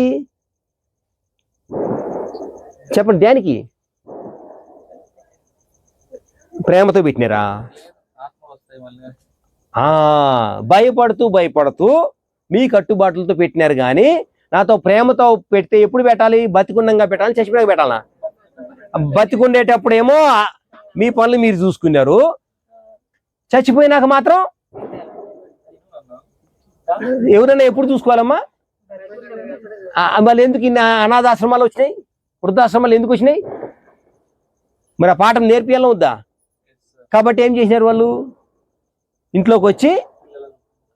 [SPEAKER 1] చెప్పండి? దేనికి? ప్రేమతో పెట్టినారా? భయపడుతూ మీ కట్టుబాట్లతో పెట్టినారు. కానీ నాతో ప్రేమతో పెడితే ఎప్పుడు పెట్టాలి? బతికుండంగా పెట్టాలి, చచ్చిపోయాక పెట్టాలా? బతికుండేటప్పుడేమో మీ పనులు మీరు చూసుకున్నారు, చచ్చిపోయినాక మాత్రం ఎవరైనా ఎప్పుడు చూసుకోవాలమ్మా? మళ్ళీ ఎందుకు ఇన్ని అనాథాశ్రమాలు వచ్చినాయి, వృద్ధాశ్రమాలు ఎందుకు వచ్చినాయి? మరి ఆ పాఠం నేర్పియాలా వద్దా? కాబట్టి ఏం చేసినారు వాళ్ళు? ఇంట్లోకి వచ్చి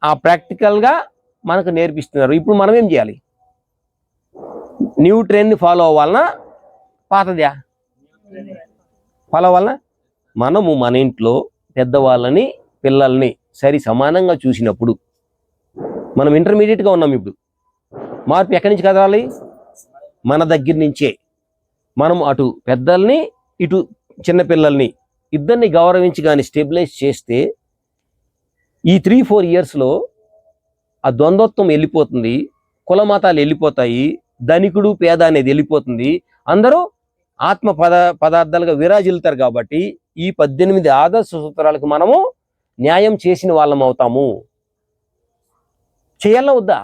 [SPEAKER 1] ఆ ప్రాక్టికల్గా మనకు నేర్పిస్తున్నారు. ఇప్పుడు మనం ఏం చేయాలి? న్యూ ట్రెండ్ని ఫాలో అవ్వాలనా, పాతదా ఫాలో అవ్వాలనా? మనము మన ఇంట్లో పెద్దవాళ్ళని పిల్లల్ని సరి సమానంగా చూసినప్పుడు, మనం ఇంటర్మీడియట్గా ఉన్నాం. ఇప్పుడు మార్పు ఎక్కడి నుంచి కదలాలి? మన దగ్గర నుంచే. మనం అటు పెద్దల్ని ఇటు చిన్నపిల్లల్ని ఇద్దరిని గౌరవించి కానీ స్టెబిలైజ్ చేస్తే ఈ 3-4 ఇయర్స్లో ఆ ద్వంద్వత్వం వెళ్ళిపోతుంది, కుల మతాలు వెళ్ళిపోతాయి, ధనికుడు పేద అనేది వెళ్ళిపోతుంది, అందరూ ఆత్మ పదార్థాలుగా విరాజిల్లుతారు. కాబట్టి ఈ 18 ఆదర్శ సూత్రాలకు మనము న్యాయం చేసిన వాళ్ళం అవుతాము. చేయాలా వద్దా?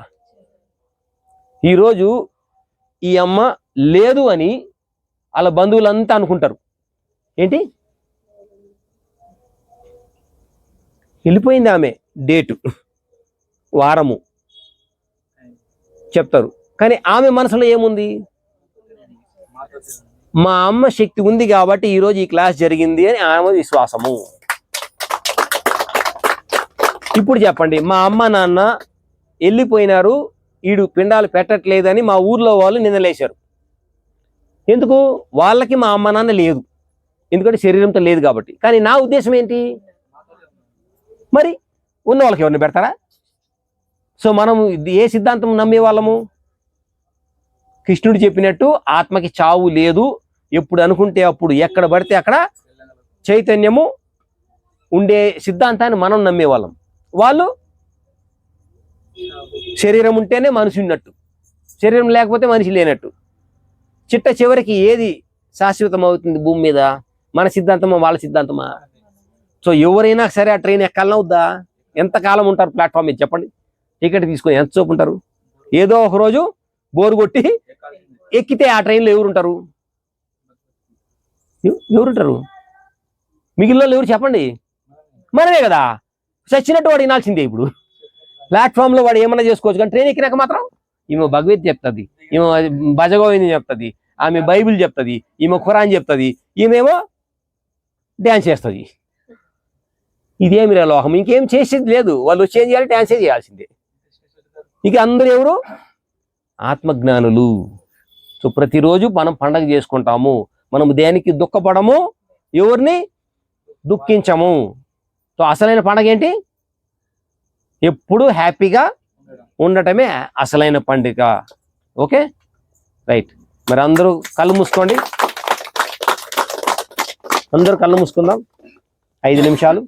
[SPEAKER 1] ఈరోజు ఈ అమ్మ లేదు అని వాళ్ళ బంధువులంతా అనుకుంటారు. ఏంటి, వెళ్ళిపోయింది ఆమె, డేటు వారము చెప్తారు. కానీ ఆమె మనసులో ఏముంది? మా అమ్మ శక్తి ఉంది కాబట్టి ఈరోజు ఈ క్లాస్ జరిగింది అని ఆమె విశ్వాసము. ఇప్పుడు చెప్పండి, మా అమ్మ నాన్న వెళ్ళిపోయినారు, ఈడు పిండాలు పెట్టట్లేదని మా ఊర్లో వాళ్ళు నిందలేశారు. ఎందుకు? వాళ్ళకి మా అమ్మ నాన్న లేదు, ఎందుకంటే శరీరంతో లేదు కాబట్టి. కానీ నా ఉద్దేశం ఏంటి? మరి ఉన్న వాళ్ళకి ఎవరిని పెడతారా? సో మనం ఏ సిద్ధాంతం నమ్మే వాళ్ళము? కృష్ణుడు చెప్పినట్టు ఆత్మకి చావు లేదు, ఎప్పుడు అనుకుంటే అప్పుడు ఎక్కడ పడితే అక్కడ చైతన్యము ఉండే సిద్ధాంతాన్ని మనం నమ్మేవాళ్ళం. వాళ్ళు శరీరం ఉంటేనే మనిషి ఉన్నట్టు, శరీరం లేకపోతే మనిషి లేనట్టు. చిట్ట చివరికి ఏది శాశ్వతం అవుతుంది భూమి మీద? మన సిద్ధాంతమా వాళ్ళ సిద్ధాంతమా? సో ఎవరైనా సరే ఆ ట్రైన్ ఎక్కాలన్నా వద్దా? ఎంతకాలం ఉంటారు ప్లాట్ఫామ్ మీద చెప్పండి? టికెట్ తీసుకొని ఎంత చూపు ఉంటారు? ఏదో ఒక రోజు బోరు కొట్టి ఎక్కితే ఆ ట్రైన్లో ఎవరుంటారు? ఎవరుంటారు? మిగిలిన వాళ్ళు ఎవరు చెప్పండి? మనమే కదా. చచ్చినట్టు వాడు వినాల్సిందే. ఇప్పుడు ప్లాట్ఫామ్లో వాడు ఏమన్నా చేసుకోవచ్చు, కానీ ట్రైన్ ఎక్కినాక మాత్రం ఈమె భగవద్గీత చెప్తుంది, ఈమె భజగోవిందం చెప్తుంది, ఆమె బైబిల్ చెప్తుంది, ఈమె ఖురాన్ చెప్తుంది, ఈమెమో డ్యాన్స్ చేస్తుంది. ఇదేమి లోహం, ఇంకేం చేసేది లేదు. వాళ్ళు వచ్చేది చేయాలి, డ్యాన్సే చేయాల్సిందే. ఇక అందరూ ఎవరు? ఆత్మజ్ఞానులు. సో ప్రతిరోజు మనం పండగ చేసుకుంటాము. మనము దేనికి దుఃఖపడము, ఎవరిని దుఃఖించము. సో అసలైన పండగ ఏంటి? ఎప్పుడు హ్యాపీగా ఉండటమే అసలైన పండుగ. Okay, right. మరి అందరూ కళ్ళు మూసుకోండి, అందరూ కళ్ళు మూసుకుందాం 5 నిమిషాలు.